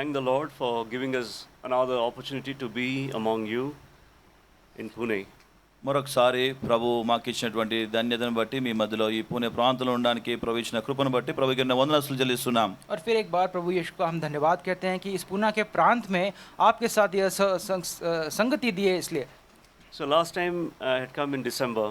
thank the Lord for giving us another opportunity to be among you in Pune. మరొకసారి ప్రభు మాకు ఇచ్చినటువంటి ధన్యతను బట్టి మీ మధ్యలో ఈ పూణే ప్రాంతంలో ఉండడానికి ప్రభు ఇచ్చిన కృపను బట్టి ప్రభుకి వందనాలు చెల్లిస్తున్నాం. और फिर एक बार प्रभु यीशु को हम धन्यवाद कहते हैं कि इस पूना के प्रांत में आपके साथ यह संगति दिए इसलिए. So last time I had come in December.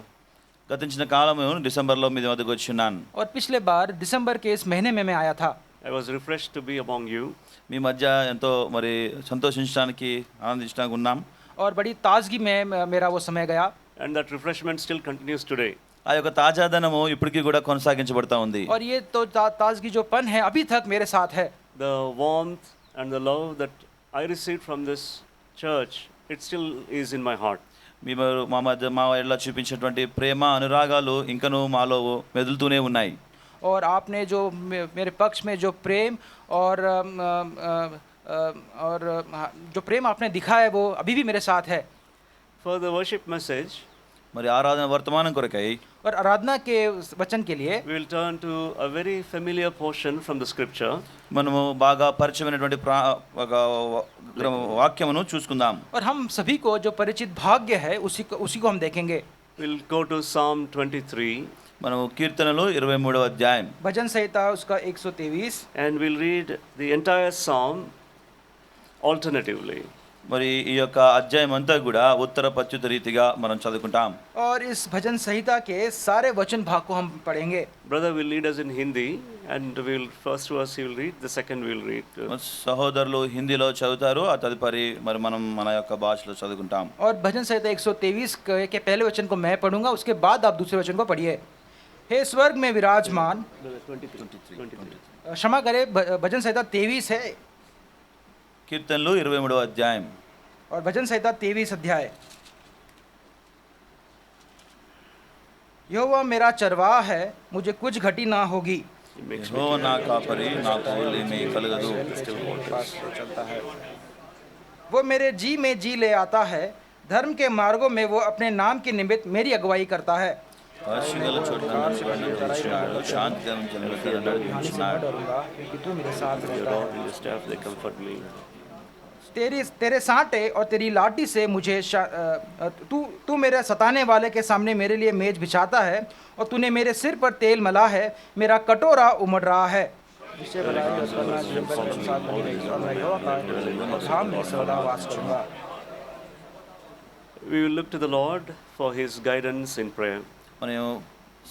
గతించిన కాలము డిసెంబర్లో మీ వద్దకు వచ్చున్నాను. और पिछले बार दिसंबर के इस महीने में मैं आया था. I was refreshed to be among you. మీ మధ్య ఎంతో మరి సంతోషించడానికి ఆనందించడానికి ఉన్నాం. और बड़ी ताजगी में मेरा वो समय गया. And that refreshment still continues today. ఆ యొక్క తాజాదనము ఇప్పటికీ కూడా కొనసాగించబడతా ఉంది. और ये तो ताजगी जो पन है अभी तक मेरे साथ है. The warmth and the love that I received from this church, it still is in my heart. మా ఎడల చూపించినటువంటి ప్రేమ అనురాగాలు ఇంకనూ మాలో మెదులుతూనే ఉన్నాయి. और आपने जो मेरे पक्ष में जो प्रेम और जो प्रेम आपने दिखाया है वो अभी भी मेरे साथ है. For the worship message, మరి ఆరాధన వర్తమానం కొరకై और आराधना के वचन के लिए we will turn to a very familiar portion from the scripture. మనము బాగా పరిచయమైనటువంటి వాక్యమును చూసుకుందాం. और हम सभी को जो परिचित भाग्य है उसी को हम देखेंगे. We'll go to Psalm 23. మనము కీర్తనలు 23వ అధ్యాయం भजन संहिता उसका 123 and we'll read the entire psalm alternatively. మరి ఈ యొక్క అధ్యాయం అంతా కూడా ఉత్తర పశ్చిమ రీతిగా మనం చదువుకుంటాం. और इस भजन संहिता के सारे वचन भाग को हम पढ़ेंगे. Brother will lead us in Hindi and we'll first verse he will read, the second we'll read. సహోదరులు హిందీలో చదువుతారు, ఆ తదుపరి మరి మనం మన యొక్క భాషలో చదువుకుంటాం. और भजन संहिता 123 के पहले वचन को मैं पढ़ूंगा, उसके बाद आप दूसरे वचन को पढ़िए. हे स्वर्ग में विराजमान, क्षमा करे, भजन संहिता 23 है కీర్తనలు 23వ అధ్యాయం और भजन संहिता 23 अध्याय. यहोवा मेरा चरवाहा है, मुझे कुछ घटी ना होगी. యెహోవా నా కాపరి, నాకు ఏమీ కలగదు. चलता है, वो मेरे जी में जी ले आता है, धर्म के मार्गों में वो अपने नाम के निमित्त मेरी अगुवाई करता है. పరిశుద్ధుల చోట్ల నడిపించున్నాడు, శాంతికరమైన జలములలో నడిపించున్నాడు. क्योंकि तू मेरे साथ रहता है. Your staff they comfort me. तेरे साँटे और तेरी लाठी से मुझे तू मेरे सताने वाले के सामने मेरे लिए मेज बिछाता है, और तूने मेरे सिर पर तेल मला है, मेरा कटोरा उमड़ रहा है. We will look to the Lord for his guidance in prayer. మనం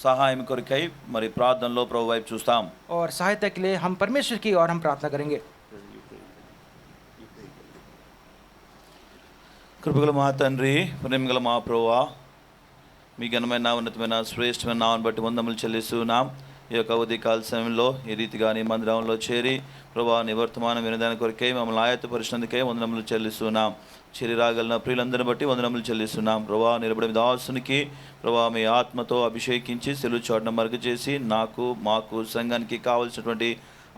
సహాయం కొరకై మరి ప్రార్థనలో ప్రభు వైపు చూస్తాం. और सहायता के लिए हम परमेश्वर की और हम प्रार्थना करेंगे. కృపగల మా తండ్రి, ప్రేమగల మా ప్రభువా, మీ ఘనమైన ఉన్నతమైన శ్రేష్టమైన నామమును బట్టి వందనములు చెల్లిస్తున్నాం. ఈ యొక్క ఉదయకాల సమయంలో ఈ రీతిగా నీ మందిరంలో చేరి ప్రభువా నీ వర్తమానం వినడానికి కొరకై మమ్మల్ని ఆయత్తపరిచినందుకే వందనములు చెల్లిస్తున్నాం. చేరి రాగలిగిన ప్రియులందరిని బట్టి వందనములు చెల్లిస్తున్నాం. ప్రభువా నిలబడిన దాసునికి ప్రభువా మీ ఆత్మతో అభిషేకించి సెలువు చోటను మరుగు చేసి మాకు సంఘానికి కావలసినటువంటి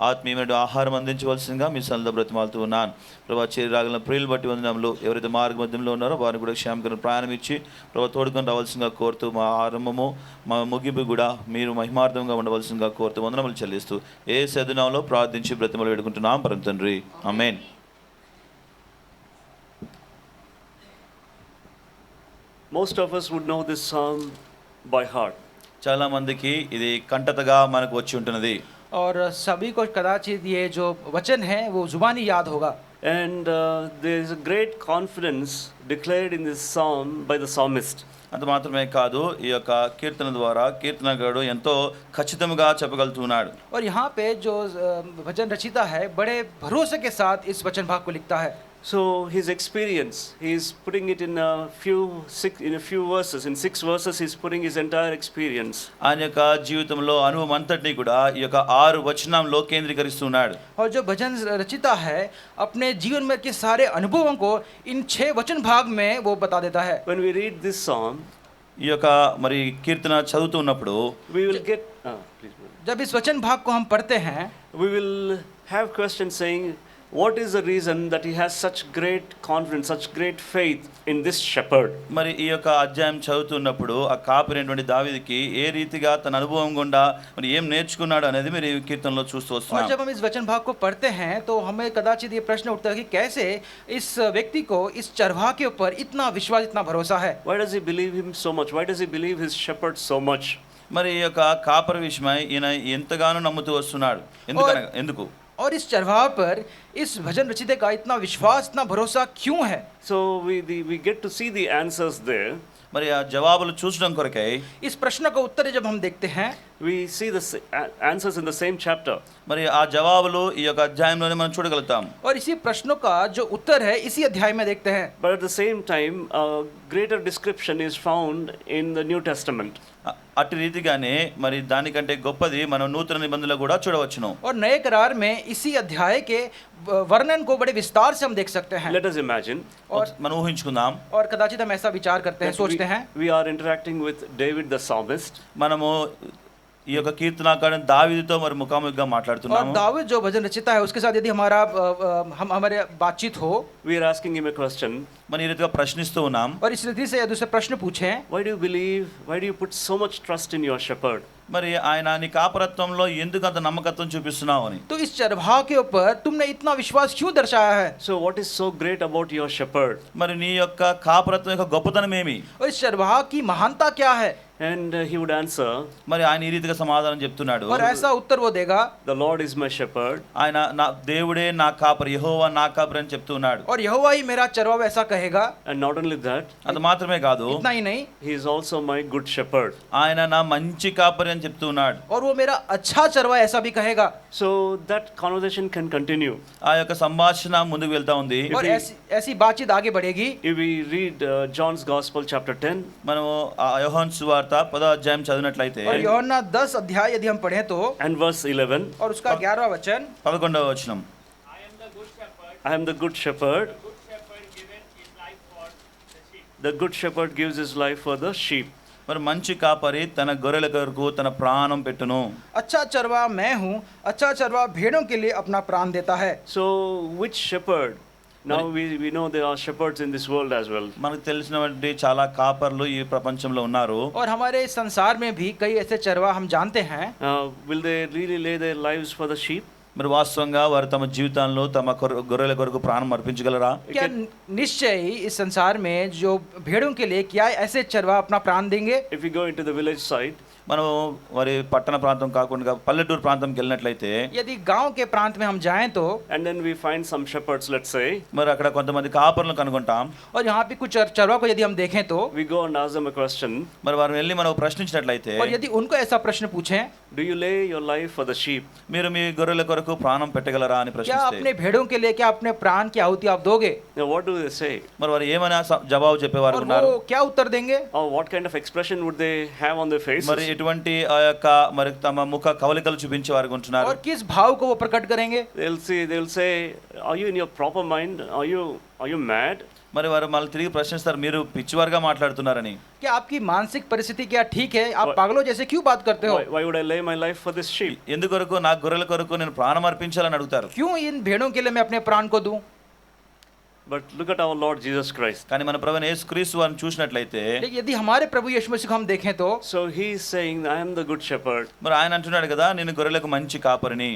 ఆత్మీయమైన ఆహారం అందించవలసిందిగా మీ సన్నిధిలో బ్రతిమాలుతూ ఉన్నాను. ప్రభా చేరి రాగలిగిన ప్రియులు బట్టి వందనములు. ఎవరైతే మార్గ మధ్యంలో ఉన్నారో వారిని కూడా క్షేమకరమైన ప్రయాణం ఇచ్చి ప్రభా తోడుకొని రావాల్సిందిగా కోరుతూ, మా ఆరంభము మా ముగింపు కూడా మీరు మహిమార్థంగా ఉండవలసిందిగా కోరుతూ వందనములు చెల్లిస్తూ ఏ సదునామంలో ప్రార్థించి బ్రతిమలు వేడుకుంటున్నాం పరమ తండ్రి, ఆమేన్. Most of us would know this psalm by heart. చాలా మందికి ఇది కంటతగా మనకు వచ్చి ఉంటున్నది. और सभी को कदाचित ये जो वचन है वो जुबानी याद होगा. And there is a great confidence declared in this psalm by the psalmist. అంత మాత్రమే కాదు, ఈ యొక్క కీర్తన ద్వారా కీర్తనకారుడు ఎంతో ఖచ్చితంగా చెప్పగలుగుతున్నాడు. और यहाँ पे जो वचन रचिता है बड़े भरोसे के साथ इस वचन भाग को लिखता है. So his experience, he is putting it in a few verses. In 6 verses, he is putting his entire experience. ఆయన యొక్క జీవితంలో అనుభవం అంతటినీ కూడా ఈ యొక్క 6 వచనంలో కేంద్రీకరిస్తున్నాడు. और जो भजन रचिता है अपने जीवन में के सारे अनुभवों को इन 6 वचन भाग में वो बता देता है. When we read this psalm, ఈ యొక్క మరి కీర్తన చదువుతున్నప్పుడు we will get जब इस वचन भाग को हम पढ़ते हैं we will have questions saying, what is the reason that he has such great confidence, such great faith in this shepherd? మరి ఈ యొక్క అధ్యాయం చదువుతున్నప్పుడు ఆ కాపరైనటువంటి దావీదుకి ఏ రీతిగా తన అనుభవం గుండా మరి ఏం నేర్చుకున్నాడు అనేది మీరు ఈ కీర్తనలో చూస్తూ और వస్తున్నాం. जब हम इस वचन भाग को पढ़ते हैं तो हमें कदाचित ये प्रश्न उठता है कि कैसे इस व्यक्ति को इस चरवाह के ऊपर इतना विश्वास, इतना भरोसा है. Why does he believe him so much? Why does he believe his shepherd so much? మరి ఈ యొక్క కాపరి విషయమై ఈయన ఎంతగానో నమ్ముతూ వస్తున్నాడు. ఎందుకు? और इस चरवाह पर इस भजन रचिते का इतना विश्वास, इतना भरोसा क्यों है? So we get to see the answers there. మరి ఆ జవాబులు చూసడం కొరకై इस प्रश्न का उत्तर जब हम देखते हैं, We see the answers in the same chapter. మరి ఆ జవాబులు ఈ యొక్క అధ్యాయంలోనే మనం చూడగలుగుతాం. और इसी प्रश्नों का जो उत्तर है इसी अध्याय में देखते हैं. But at the same time, a greater description is found in the New Testament. అటు రీతిగానే మరి దానికంటే గొప్పది మనం నూతన నిబంధనలో కూడా చూడవచ్చును. और नए करार में इसी अध्याय के वर्णन को बड़े विस्तार से हम देख सकते हैं. Let us imagine. మనం ఊహించుకుందాం. और कदाचित हम ऐसा विचार करते हैं, सोचते हैं. We are interacting with David the psalmist. మనము ఈ యొక్క కీర్తనాకారుడు దావీదుతో మరి ముఖాముఖిగా और మాట్లాడుతున్నాము. दाऊद जो भजन रचिता है उसके साथ यदि हमारे बातचीत हो, We are asking him a question. మనం ఈ రీతిగా ప్రశ్నిస్తూ ఉన్నాం. और इस रीति से यदि उससे प्रश्न पूछें, Why do you believe? Why do you put so much trust in your shepherd? మరి ఆయన నీ కాపరత్వంలో ఎందుకు అంత నమ్మకత్వం చూపిస్తున్నావు అని. तो इस चरवाह के ऊपर तुमने इतना विश्वास क्यों दर्शाया है? So what is so great about your shepherd? మరి నీ యొక్క కాపరత్వం యొక్క గొప్పతనం ఏమి? और इस चरवाह की महानता क्या है? And he would answer, మరి ఆయన ఈ రీతిగా సమాధానం చెప్తున్నాడు. और ऐसा उत्तर वो देगा, the Lord is my shepherd. ఆయన నా దేవుడే నా కాపరి, యెహోవా నా కాపరి అని చెప్తున్నాడు. और यहोवा ही मेरा चरवाहा, ऐसा कहेगा. And not only that, అది మాత్రమే కాదు, इतना ही नहीं, he is also my good shepherd. ఆయన నా మంచి కాపరి అని చెప్తున్నాడు. और वो मेरा अच्छा चरवाहा ऐसा भी कहेगा. So that conversation can continue. ఆ యొక్క సంభాషణ ముందుకు వెళ్తా ఉంది. और ऐसी बातचीत आगे बढ़ेगी. If we read John's Gospel chapter 10, మనము ఆ యోహాను సువార్త 10వ అధ్యాయం చదివినట్లయితే और यूहन्ना 10 अध्याय यदि हम पढ़ें तो, and verse 11, और उसका 11वां वचन, 11వ వచనం. I am the good shepherd. The good shepherd gives his life for the sheep. మరి మంచి కాపరి తన గొర్రెల కొరకు తన ప్రాణం పెట్టును. अच्छा चरवाहा मैं हूँ, अच्छा चरवाहा भेड़ों के लिए अपना प्राण देता है. So which shepherd? Now we know there are shepherds in this world as well. మనకు తెలిసినటువంటి చాలా కాపర్లు ఈ ప్రపంచంలో ఉన్నారు. और हमारे संसार में भी कई ऐसे चरवाहा हम जानते हैं. Will they really lay their lives for the sheep? మరి వాస్తవంగా వారు తమ జీవితాల్లో తమ గొర్రెల కొరకు ప్రాణం అర్పించగలరా? क्या निश्चय ही इस संसार में जो भेड़ों के लिए क्या ऐसे चरवाहा अपना प्राण देंगे? If we go into the village side, మనం మరి పట్టణ ప్రాంతం కాకుండా పల్లెటూరు ప్రాంతంకి వెళ్ళినట్లయితే, यदि गांव के प्रांत में हम जाएं तो, and then we find some shepherds, let's say, మరి అక్కడ కొంతమంది కాపర్లను కనుగొంటాం. और यहाँ पे कुछ चरवाहा को यदि हम देखें तो, we go and ask them a question. మరి వారు వెళ్ళి మనం ప్రశ్నించినట్లయితే, और यदि उनको ऐसा प्रश्न पूछें, Do you lay your life for the sheep? మీరు మీ గొర్రెల కొరకు ప్రాణం పెట్టగలరా అని क्या ప్రశ్నిస్తే, अपने भेड़ों के लिए क्या अपने प्राण की आहुति आप दोगे? Now what do they say? మరి వారు ఏమైనా జవాబు చెప్పేవారు और ఉన్నారు. वो क्या उत्तर देंगे? Or what kind of expression would they have on their faces? మరి ఎటువంటి ఆ యొక్క మరి తమ ముఖ కవలికలు చూపించే వారు ఉంటున్నారు. और किस भाव को वो प्रकट करेंगे? They'll say, are you in your proper mind? Are you mad? మరి వారు మళ్ళీ తిరిగి ప్రశ్నిస్తారు, మీరు పిచ్చివారుగా మాట్లాడుతున్నారని. क्या आपकी मानसिक परिस्थिति क्या ठीक है? आप पागलों जैसे क्यों बात करते हो? Why would I lay my life for this sheep? ఎందుకొరకు నా గొర్రెల కొరకు నేను ప్రాణం అర్పించాలని అడుగుతారు. क्यों इन भेड़ों के लिए मैं अपने प्राण को दूं? But look at our Lord Jesus Christ. కానీ మన ప్రభువైన యేసుక్రీస్తు వారిని చూసినట్లయితే, लेकिन यदि हमारे प्रभु यीशु मसीह को हम देखें तो, So he is saying, I am the good shepherd. మరి ఆయన అంటున్నాడు కదా, నేను గొర్రెలకు మంచి కాపరిని.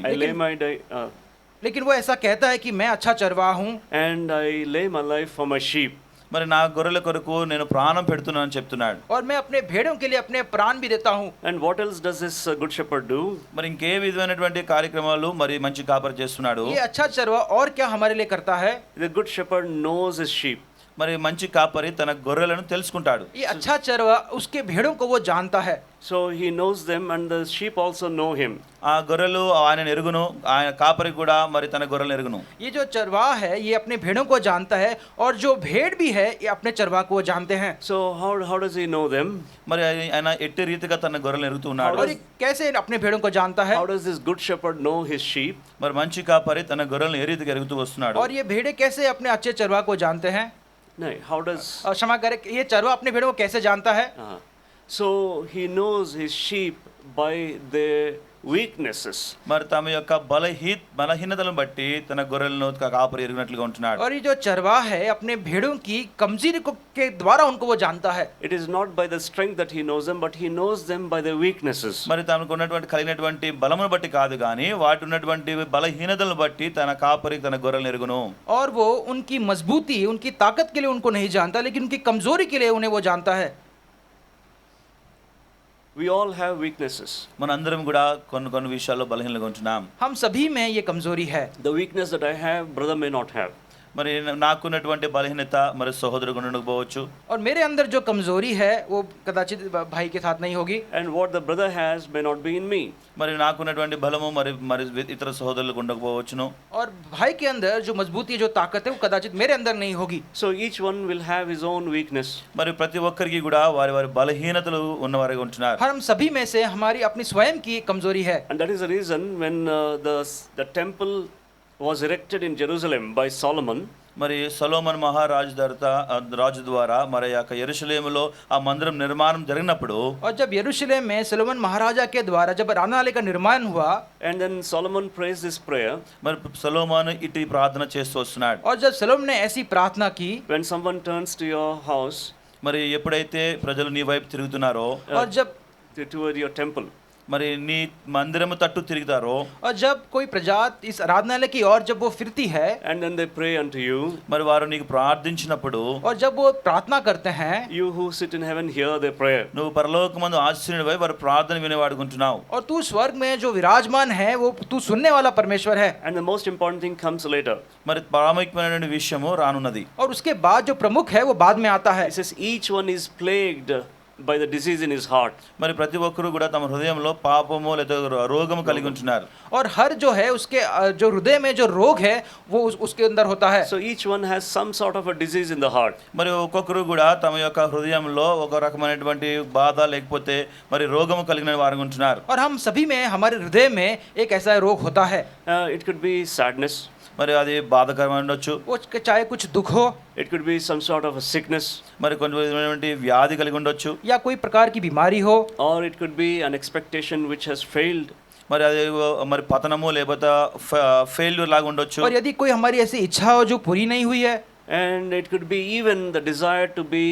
लेकिन वो ऐसा कहता है कि मैं अच्छा चरवाहा हूँ, and I lay my life for my sheep. మరి నా గొర్రెల కొరకు నేను ప్రాణం పెడుతున్నానని చెప్తున్నాడు. और मैं अपने भेड़ों के लिए अपने प्राण भी देता हूँ. And what else does this good shepherd do? మరి ఇంకే విధమైనటువంటి కార్యక్రమాలు మరి మంచి కాపరి చేస్తున్నాడు. ये अच्छा चरवाहा और क्या हमारे लिए करता है? The good shepherd knows his sheep. మరి మంచి కాపరి తన గొర్రెలను తెలుసుకుంటాడు. ये अच्छा चरवाहा उसके भेड़ों को वो जानता है. So he knows them and the sheep also know him. ఆ గొర్రెలు ఆయనను ఎరుగును, ఆయన కాపరి కూడా మరి తన గొర్రెలను ఎరుగును. ये जो चरवाहा है ये अपने भेड़ों को जानता है, और जो भेड़ भी है ये अपने चरवाहा को वो जानते हैं. So how does he know them? మరి ఆయన ఎట్టి రీతిగా తన గొర్రెలను ఎరుగుతూ ఉన్నాడు. और ये कैसे अपने भेड़ों को जानता है? How does this good shepherd know his sheep? మరి మంచి కాపరి తన గొర్రెలను ఏ రీతిగా ఎరుగుతూ వస్తున్నాడు. और ये भेड़े कैसे अपने अच्छे चरवाहा को जानते हैं? No, how does क्षमा करें, ये चरवाहा अपने भेड़ों को कैसे जानता है? So he knows his sheep by their weaknesses. మరి తమ యొక్క బలహీనతలను బట్టి తన గొర్రెలను కాపరి ఎరిగినట్లుగా ఉంటున్నాడు. और ये जो चरवाह है अपने भेड़ों की कमजोरी को के द्वारा उनको वो जानता है. It is not by the strength that he knows them, but he knows them by their weaknesses. మరి తనకు ఉన్నటువంటి కలిగినటువంటి బలమును బట్టి కాదు కానీ వాటి ఉన్నటువంటి బలహీనతలను బట్టి తన కాపరి తన గొర్రెలను ఎరుగును. और वो उनकी मजबूती उनकी ताकत के लिए उनको नहीं जानता, लेकिन उनकी कमजोरी के लिए उन्हें वो जानता है. We all have weaknesses. మనందరం కూడా కొన్ని విషయాల్లో బలహీనంగా ఉంటున్నాం. हम सभी में ये कमजोरी है. The weakness that I have, brother may not have. మరి నాకున్నటువంటి బలహీనత మరి సహోదరుడు ఉండకపోవచ్చు. और मेरे अंदर जो कमजोरी है वो कदाचित भाई के साथ नहीं होगी. And what the brother has may not be in me. మరి నాకున్నటువంటి బలము మరి ఇతర సహోదరులకు ఉండకపోవచ్చును. और भाई के अंदर जो मजबूती जो ताकत है वो कदाचित मेरे अंदर नहीं होगी. So each one will have his own weakness. మరి ప్రతి ఒక్కరికి కూడా వారి బలహీనతలు ఉన్నవారిగా ఉంటున్నారు. हम सभी में से हमारी अपनी स्वयं की कमजोरी है. And that is the reason when the temple was erected in Jerusalem by Solomon. మరి సొలొమోన్ రాజు ద్వారా మరి యొక్క యెరూషలేములో ఆ మందిరం నిర్మాణం జరిగినప్పుడు और जब यरूशलेम में सोलोमन महाराजा के द्वारा जब आराधनालय का निर्माण हुआ, And then Solomon prays this prayer. మరి సొలొమోన్ ఇటు ప్రార్థన చేస్తూ వస్తున్నాడు. और जब सोलोमन ने ऐसी प्रार्थना की, When someone turns to your house, మరి ఎప్పుడైతే ప్రజలు నీ వైపు తిరుగుతున్నారో और जब toward your temple, మరి నీ మందిరము తట్టు తిరుగుతారో और जब कोई प्रजा इस आराधनालय की ओर जब वो फिरती है, and then they pray unto you, మరి వారు నీకు ప్రార్థించినప్పుడు और जब वो प्रार्थना करते हैं, you who sit in heaven hear their prayer. నువ్వు పరలోకమందు ఆశీనుడివై వారి ప్రార్థన వినేవాడుకుంటున్నావు. और तू स्वर्ग में जो विराजमान है वो तू सुनने वाला परमेश्वर है. And the most important thing comes later. మరి ప్రాముఖ్యమైన విషయము రానున్నది. और उसके बाद जो प्रमुख है वो बाद में आता है. It says each one is plagued by the disease in his heart. మరి ప్రతి ఒక్కరు కూడా తమ హృదయంలో పాపము లేదా రోగము కలిగి ఉంటున్నారు. और हर जो है उसके जो हृदय में जो रोग है वो उसके अंदर होता है. So each one has some sort of a disease in the heart. మరి ఒక్కొక్కరు కూడా తమ యొక్క హృదయంలో ఒక రకమైనటువంటి బాధ లేకపోతే మరి రోగము కలిగిన వారు ఉంటున్నారు. और हम सभी में हमारे हृदय में एक ऐसा रोग होता है. It could be sadness. మరి అది బాధకరమైన ఉండొచ్చు. वो चाहे कुछ दुख हो, It could be some sort of a sickness. మరి కొన్ని విధమైనటువంటి వ్యాధి కలిగి ఉండొచ్చు. या कोई प्रकार की बीमारी हो, Or it could be an expectation which has failed. మరి అది మరి పతనము లేకపోతే ఫెయిల్యూర్ లాగా ఉండొచ్చు. और यदि कोई हमारी ऐसी इच्छा हो जो पूरी नहीं हुई है, And it could be even the desire to be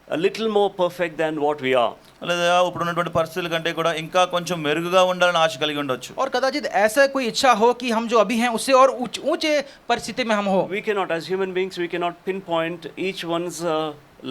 a little more perfect than what we are. లేదా ఇప్పుడు ఉన్నటువంటి పరిస్థితుల కంటే కూడా ఇంకా కొంచెం మెరుగుగా ఉండాలని ఆశ కలిగి ఉండొచ్చు. और कदाचित ऐसा कोई इच्छा हो कि हम जो अभी हैं उससे और ऊंचे परिस्थिति में हम हो. We cannot, as human beings, we cannot pinpoint each one's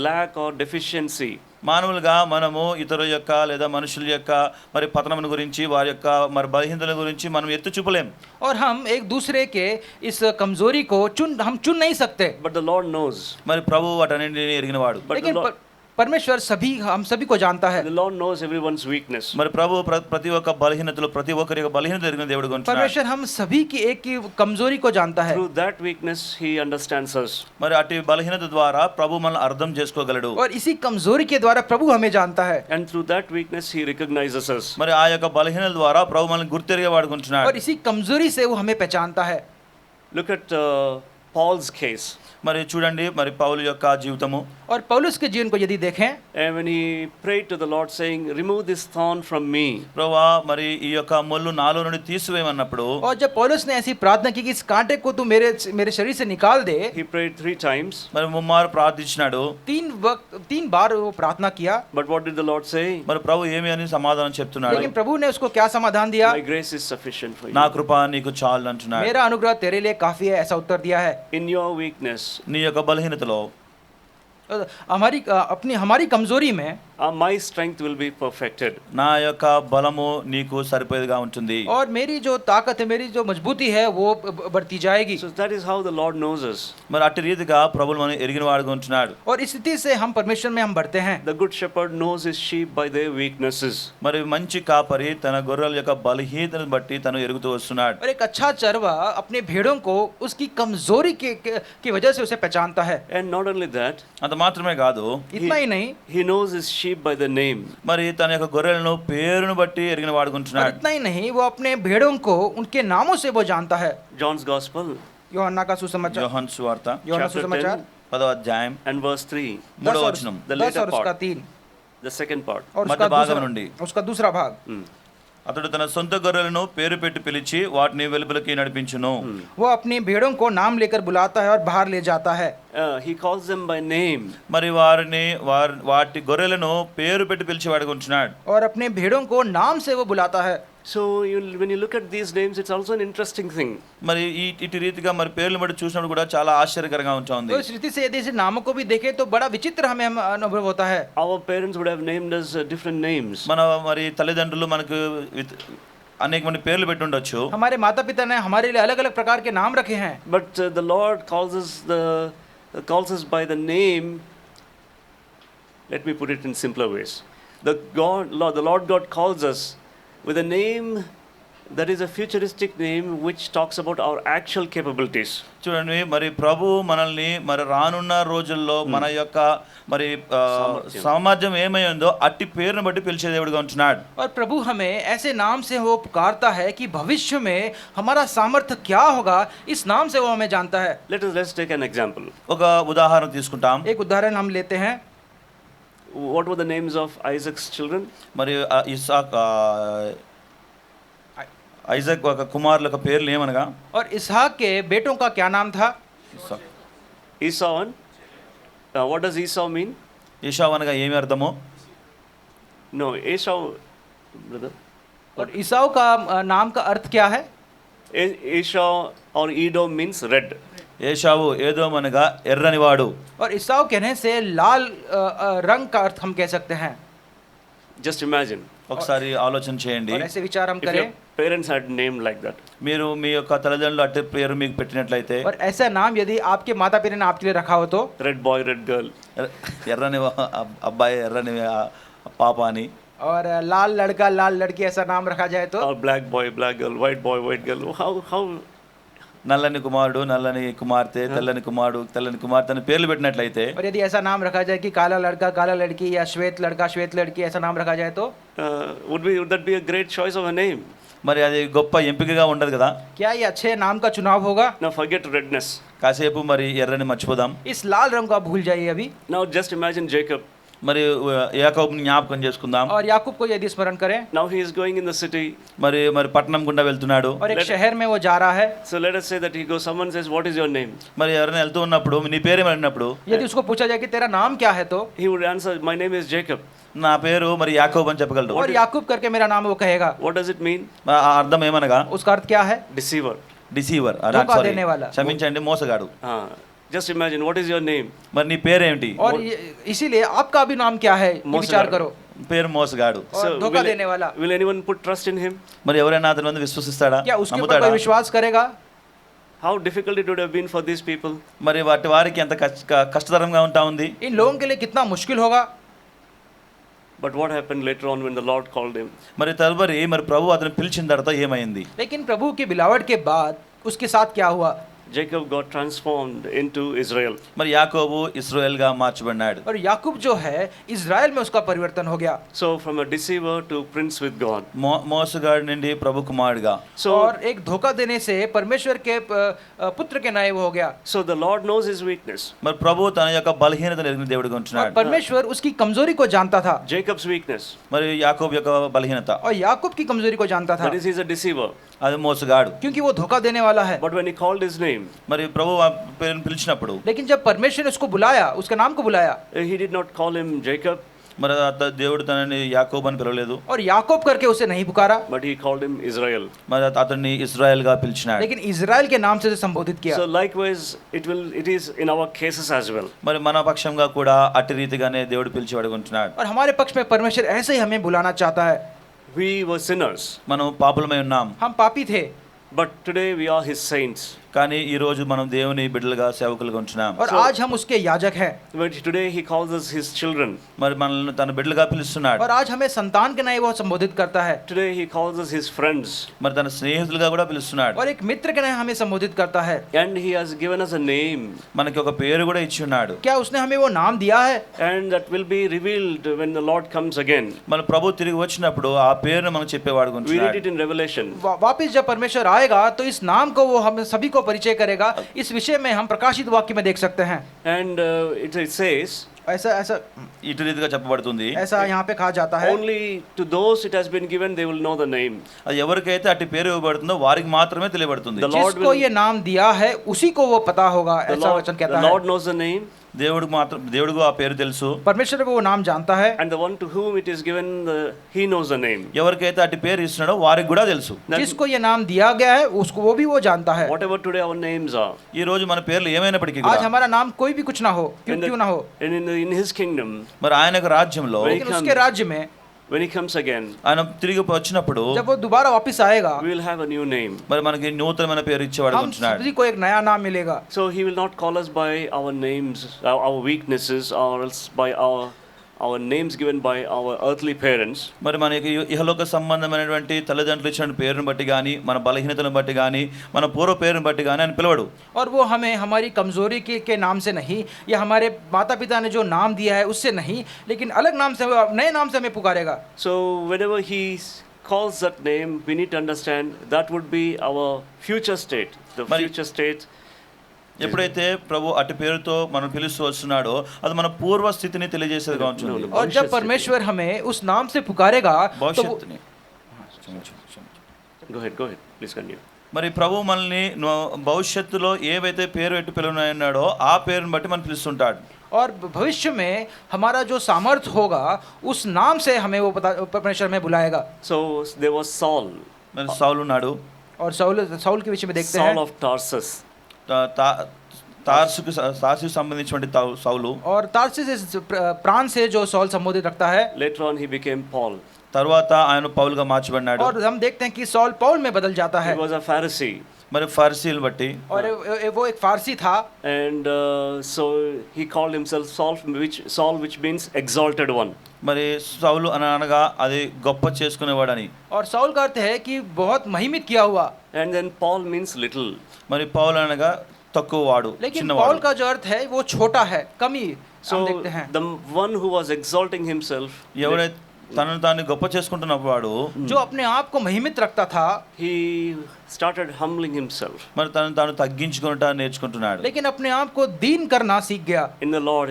lack or deficiency. మానవులుగా మనము ఇతరుల యొక్క లేదా మనుషుల యొక్క మరి పతనమును గురించి వారి యొక్క మరి బలహీనతల గురించి మనం ఎత్తు చూపలేం. और हम एक दूसरे के इस कमजोरी को हम चुन नहीं सकते. But the Lord knows. మరి ప్రభువు వాటన్నిటిని ఎరిగినవాడు. But लेकिन the Lord, परमेश्वर हम सभी को जानता है. the Lord knows everyone's weakness. మరి ప్రభువు ప్రతి ఒక్క బలహీనతలో ప్రతి ఒక్కరి యొక్క బలహీనత ఎరిగిన దేవుడు ఉంటున్నాడు. परमेश्वर हम सभी की एक की कमजोरी को जानता है. Through that weakness, He understands us. మరి అటు బలహీనత ద్వారా ప్రభు మనల్ని అర్థం చేసుకోగలడు. और इसी कमजोरी के द्वारा प्रभु हमें जानता है. And through that weakness, He recognizes us. మరి ఆ యొక్క బలహీనత ద్వారా ప్రభు మనల్ని గుర్తెరిగే వాడుకుంటున్నాడు. और इसी कमजोरी से वो हमें पहचानता है. Look at Paul's case. మరి చూడండి మరి పౌలు యొక్క జీవితము. और पौलुस के जीवन को यदि देखें, And when he prayed to the Lord saying, remove this thorn from me. ప్రభువా మరి ఈ యొక్క ముళ్ళు నాలో నుండి తీసివేయమన్నప్పుడు और जब पौलुस ने ऐसी प्रार्थना की कि इस कांटे को तू मेरे शरीर से निकाल दे, He prayed 3 times. మరి ముమ్మారు ప్రార్థించినాడు. 3 बार वो प्रार्थना किया. But what did the Lord say? మరి ప్రభు ఏమి అని సమాధానం చెప్తున్నాడు. लेकिन प्रभु ने उसको क्या समाधान दिया? My grace is sufficient for you. నా కృప నీకు చాలు అంటున్నాడు. मेरा अनुग्रह तेरे लिए काफी है, ऐसा उत्तर दिया है. In your weakness, నీ యొక్క బలహీనతలో हमारी कमजोरी में my strength will be perfected. నా యొక్క బలము నీకు సరిపోయేదిగా ఉంటుంది. और मेरी जो ताकत है, मेरी जो मजबूती है वो बढ़ती जाएगी. So that is how the Lord knows us. మరి అట్టి రీతిగా ప్రభువు మనం ఎరిగిన వాడుగా ఉంటున్నాడు. और इस स्थिति से हम परमेश्वर में हम बढ़ते हैं. The good shepherd knows his sheep by their weaknesses. మరి మంచి కాపరి తన గొర్రెల యొక్క బలహీనతను బట్టి తను ఎరుగుతూ వస్తున్నాడు. और एक अच्छा चरवा अपने भेड़ों को उसकी कमजोरी की वजह से उसे पहचानता है. And not only that, అంత మాత్రమే కాదు, इतना ही नहीं, he knows his sheep by the name. మరి తన యొక్క గొర్రెలను పేరును బట్టి ఎరిగిన और వాడుకుంటున్నాడు. इतना ही नहीं, वो अपने भेड़ों को उनके नामों से वो जानता है. John's Gospel యోహన్నా का सुसमाचार, యోహాను సువార్త యోహన్నా Chapter सुसमाचार 10వ అధ్యాయం and verse 3. 3వ వచనం. The 10 later और उसका part. 3 The second part. और मध्य उसका भाग నుండి. उसका दूसरा भाग. అతడు తన సొంత గొర్రెలను పేరు పెట్టి పిలిచి వాటిని వెలుపలికి నడిపించును. वो अपनी भेड़ों को नाम लेकर बुलाता है और बाहर ले जाता है. He calls them by name. మరి వాటి గొర్రెలను పేరు పెట్టి పిలిచి వాడుకుంటున్నాడు. और अपने भेड़ों को नाम से वो बुलाता है. So when you look at these names, it's also an interesting thing. మరి ఇటు రీతిగా మరి పేర్లు బట్టి చూసినప్పుడు కూడా చాలా ఆశ్చర్యకరంగా ఉంటుంది. तो इस रीति से यदि इस नामों को भी देखें तो बड़ा विचित्र हमें अनुभव होता है. Our parents would have named us different names. మన మరి తల్లిదండ్రులు మనకు అనేక మంది పేర్లు పెట్టి ఉండొచ్చు. हमारे माता पिता ने हमारे लिए अलग अलग प्रकार के नाम रखे हैं. But the Lord calls us by the name. Let me put it in simpler ways. The Lord God calls us with a name that is a futuristic name which talks about our actual capabilities. చూడండి, మరి ప్రభు మనల్ని మరి రానున్న రోజుల్లో మన యొక్క మరి సామర్థ్యం ఏమై ఉందో అట్టి పేరును బట్టి పిలిచే దేవుడిగా ఉంటున్నాడు. और प्रभु हमें ऐसे नाम से वो पुकारता है कि भविष्य में हमारा सामर्थ्य क्या होगा, इस नाम से वो हमें जानता है. Let's take an example. ఒక ఉదాహరణ తీసుకుంటాం. एक उदाहरण हम लेते हैं. What were the names of Isaac's children? మరి ఐజాక్ ఒక కుమారుల యొక్క పేర్లు ఏమనగా, और इसहाक के बेटों का क्या नाम था? Esau. What does Esau mean? ఏషావు అనగా ఏమి అర్థము? No, Esau, brother. और ईसाऊ का नाम का अर्थ क्या है? Esau or Edom means red. ఏషావు ఏదోం అనగా ఎర్రనివాడు. और ईसाऊ कहने से लाल रंग का अर्थ हम कह सकते हैं. Just imagine. ఒకసారి ఆలోచన చేయండి. और ऐसे विचार हम If करें. your parents had named like that. మీరు మీ యొక్క తల్లిదండ్రులు అట్టి పేరు మీకు పెట్టినట్లయితే, और ऐसा नाम यदि आपके माता पिता ने आपके लिए रखा हो तो Red boy, red girl. ఎర్రని అబ్బాయి ఎర్రని పాప అని, और लाल लड़का लाल लड़की ऐसा नाम रखा जाए तो, Or black boy, black girl, white boy, white girl. How? నల్లని కుమారుడు నల్లని కుమార్తె, తెల్లని కుమారుడు తెల్లని కుమార్తె అని పేర్లు పెట్టినట్లయితే, और यदि ऐसा नाम रखा जाए कि काला लड़का काला लड़की या श्वेत लड़का श्वेत लड़की ऐसा नाम रखा जाए तो Would that be a great choice of a name? మరి అది గొప్ప ఎంపికగా ఉండదు కదా. क्या ये अच्छे नाम का चुनाव होगा? Now forget redness. కాసేపు మరి ఎర్రని మర్చిపోదాం. इस लाल रंग को आप भूल जाइए अभी. Now just imagine Jacob. మరి యాకోబుని జ్ఞాపకం చేసుకుందాం. और याकूब को यदि स्मरण करें, Now he is going in the city. మరి పట్టణం గుండా వెళ్తున్నాడు. और एक शहर में वो जा रहा है. So let us say that he goes. Someone says, "What is your name?" మరి ఎవరైనా వెళ్తూ ఉన్నప్పుడు నీ పేరేమి అడిగినప్పుడు, यदि उसको पूछा जाए कि तेरा नाम क्या है तो He would answer, "My name is Jacob." నా పేరు మరి యాకోబు అని చెప్పగలడు. और याकूब करके मेरा नाम वो कहेगा. What does it mean? ఆ అర్థం ఏమనగా, उसका अर्थ क्या है? Deceiver. డిసీవర్, धोखा देने वाला. క్షమించండి, మోసగాడు. Just imagine, what is your name? మరి నీ పేరేంటి? और इसीलिए आपका भी नाम क्या है, ये विचार करो. పేరు మోసగాడు. और धोखा देने वाला. Will anyone put trust in him? మరి ఎవరైనా అతని మీద విశ్వసిస్తాడా? क्या उसके ऊपर నమ్ముతాడా? कोई विश्वास करेगा? How difficult it would have been for these people. మరి వారికి ఎంత కష్టతరంగా ఉంటా ఉంది. इन लोगों के लिए कितना मुश्किल होगा. But what happened later on when the Lord called him? మరి తదుపరి మరి ప్రభు అతను పిలిచిన తర్వాత ఏమైంది? लेकिन प्रभु की बिलावट के बाद उसके साथ क्या हुआ? Jacob got transformed into Israel. మరి యాకోబు ఇశ్రాయేల్ గా మార్చబడినాడు. और याकूब जो है इज़राइल में उसका परिवर्तन हो गया. So from a deceiver to prince with God. మోసగాడి నుండి ప్రభు కుమారుడిగా. So और एक धोखा देने से परमेश्वर के पुत्र के नायब हो गया. So the Lord knows his weakness. మరి ప్రభు తన యొక్క బలహీనతను ఎరిగిన దేవుడిగా और ఉంటున్నాడు. परमेश्वर उसकी कमजोरी को जानता था. Jacob's weakness. మరి యాకోబు యొక్క బలహీనత, और याकूब की कमजोरी को जानता था. That is, he's a deceiver. అది మోసగాడు. क्योंकि वो धोखा देने वाला है. But when he called his name, మరి ప్రభు ఆ పేరును పిలిచినప్పుడు, लेकिन जब परमेश्वर ने उसको बुलाया, उसका नाम को बुलाया, he did not call him Jacob. మరి దేవుడు తనని యాకోబు అని పిలవలేదు. और याकूब करके उसे नहीं पुकारा, But he called him Israel. మరి అతన్ని ఇశ్రాయేల్ గా పిలిచినాడు. लेकिन इज़राइल के नाम से संबोधित किया. So likewise, it is in our cases as well. మరి మన పక్షంగా కూడా అట్టి రీతిగానే దేవుడు పిలిచేవాడు ఉంటున్నాడు. और हमारे पक्ष में परमेश्वर ऐसे ही हमें बुलाना चाहता है. We were sinners, మనం పాపులమై ఉన్నాం. हम पापी थे, but today we are his saints. కానీ ఈ రోజు మనం దేవుని బిడ్డలుగా సేవకులుగా ఉంటున్నాం. और आज हम उसके याजक हैं. But today he calls us his children. మరి మనల్ని తన బిడ్డలుగా పిలుస్తున్నాడు. और आज हमें संतान के नाम वो संबोधित करता है. Today he calls us his friends. మరి తన స్నేహితులుగా కూడా పిలుస్తున్నాడు. और एक मित्र के नाम हमें संबोधित करता है. And he has given us a name. మనకి ఒక పేరు కూడా ఇచ్చి ఉన్నాడు. क्या उसने हमें वो नाम दिया है? And that will be revealed when the Lord comes again. మన ప్రభు తిరిగి వచ్చినప్పుడు ఆ పేరును మనకు చెప్పేవాడు We read ఉంటున్నాడు. it in Revelation. वापिस जब परमेश्वर आएगा तो इस नाम को वो हम सभी को परिचय करेगा. इस विषय में हम प्रकाशित वाक्य में देख सकते हैं. And it says, ऐसा ऐसा ఇటు రీతిగా చెప్పబడుతుంది. ऐसा यहाँ पे कहा जाता है, Only to those it has been given, they will know the name. అది ఎవరికైతే అట్టి పేరు ఇవ్వబడుతుందో వారికి మాత్రమే తెలియబడుతుంది. The Lord जिसको will- ये नाम दिया है उसी को वो पता होगा, The ऐसा Lord, वचन the कहता है। Lord knows the name, దేవుడికి ఆ పేరు తెలుసు. परमेश्वर को वो नाम जानता है, and the one to whom it is given, he knows the name. ఎవరికైతే అట్టి పేరు ఇస్తున్నాడో వారికి కూడా తెలుసు. That जिसको ये नाम दिया गया है उसको वो भी वो जानता है। whatever today our names are, ఈ రోజు మన పేర్లు ఏమైనప్పటికీ आज కూడా हमारा नाम कोई भी कुछ ना हो, in, क्यों ना हो, and in his kingdom, మరి ఆయన యొక్క రాజ్యంలో Very- लेकिन उसके राज्य में when he comes again, ఆయన తిరిగి వచ్చినప్పుడు जब वो दोबारा वापस आएगा, we will have a new name. మరి మనకి నూతనమైన పేరు ఇచ్చేవాడు हम ఉంటున్నాడు. सभी को एक नया नाम मिलेगा। So he will not call us by our names, our weaknesses, or else by our names given by our earthly parents. మరి మనకి ఇహలోక సంబంధమైనటువంటి తల్లిదండ్రులు ఇచ్చిన పేరును బట్టి కానీ మన బలహీనతను బట్టి కానీ మన పూర్వ పేరును బట్టి కానీ ఆయన పిలవడు. और वो हमें हमारी कमजोरी के नाम से नहीं, या हमारे माता पिता ने जो नाम दिया है उससे नहीं, लेकिन अलग नाम से, नए नाम से हमें पुकारेगा। So whenever he calls that name, we need to understand that would be our future state, the Mari- future state. ఎప్పుడైతే ప్రభు అటు పేరుతో మనం పిలుస్తూ వస్తున్నాడో అది మన పూర్వ స్థితిని తెలియజేసేదిగా ఉంటుంది. No. और जब परमेश्वर हमें उस नाम से पुकारेगा तो वो- భవిష్యత్తుని Go ahead, please continue. మరి ప్రభు మనల్ని భవిష్యత్తులో ఏవైతే పేరు పెట్టి పిలువన్నాడో ఆ పేరుని బట్టి మనం పిలుస్తుంటాడు. और भविष्य में हमारा जो सामर्थ होगा उस नाम से हमें वो परमेश्वर में बुलाएगा। So there was Saul, మరి సౌలు ఉన్నాడు. और साउल के विषय में देखते Saul हैं, of Tarsus. తార్సుకు సంబంధించినటువంటి సౌలు. और तार्सिस इस प्राण से जो सौल संबोधित रखता है, Later on he became Paul. తర్వాత ఆయన పౌలుగా మార్చబడినాడు. और हम देखते हैं कि सौल पौल में बदल जाता He है, was a Pharisee, మరి ఫరిసీలు బట్టి और वो एक फारसी था, and so he called himself Saul, which means exalted one. మరి సౌలు అనగా అది గొప్ప చేసుకునేవాడని. और सौल का अर्थ है कि बहुत महिमित किया हुआ, And then Paul means little. మరి పౌలు అనగా తక్కువ వాడు, लेकिन చిన్నవాడు. पौल का जो अर्थ है वो छोटा है, कमी। हम So देखते हैं the one who was exalting himself, ఎవడైతే తనను తాను గొప్ప చేసుకుంటున్నవాడు जो अपने आप को महिमित रखता था, he started humbling himself మరి తనను తాను తగ్గించుకుంటా నేర్చుకుంటున్నాడు. लेकिन अपने आप को दीन करना सीख गया, in the Lord,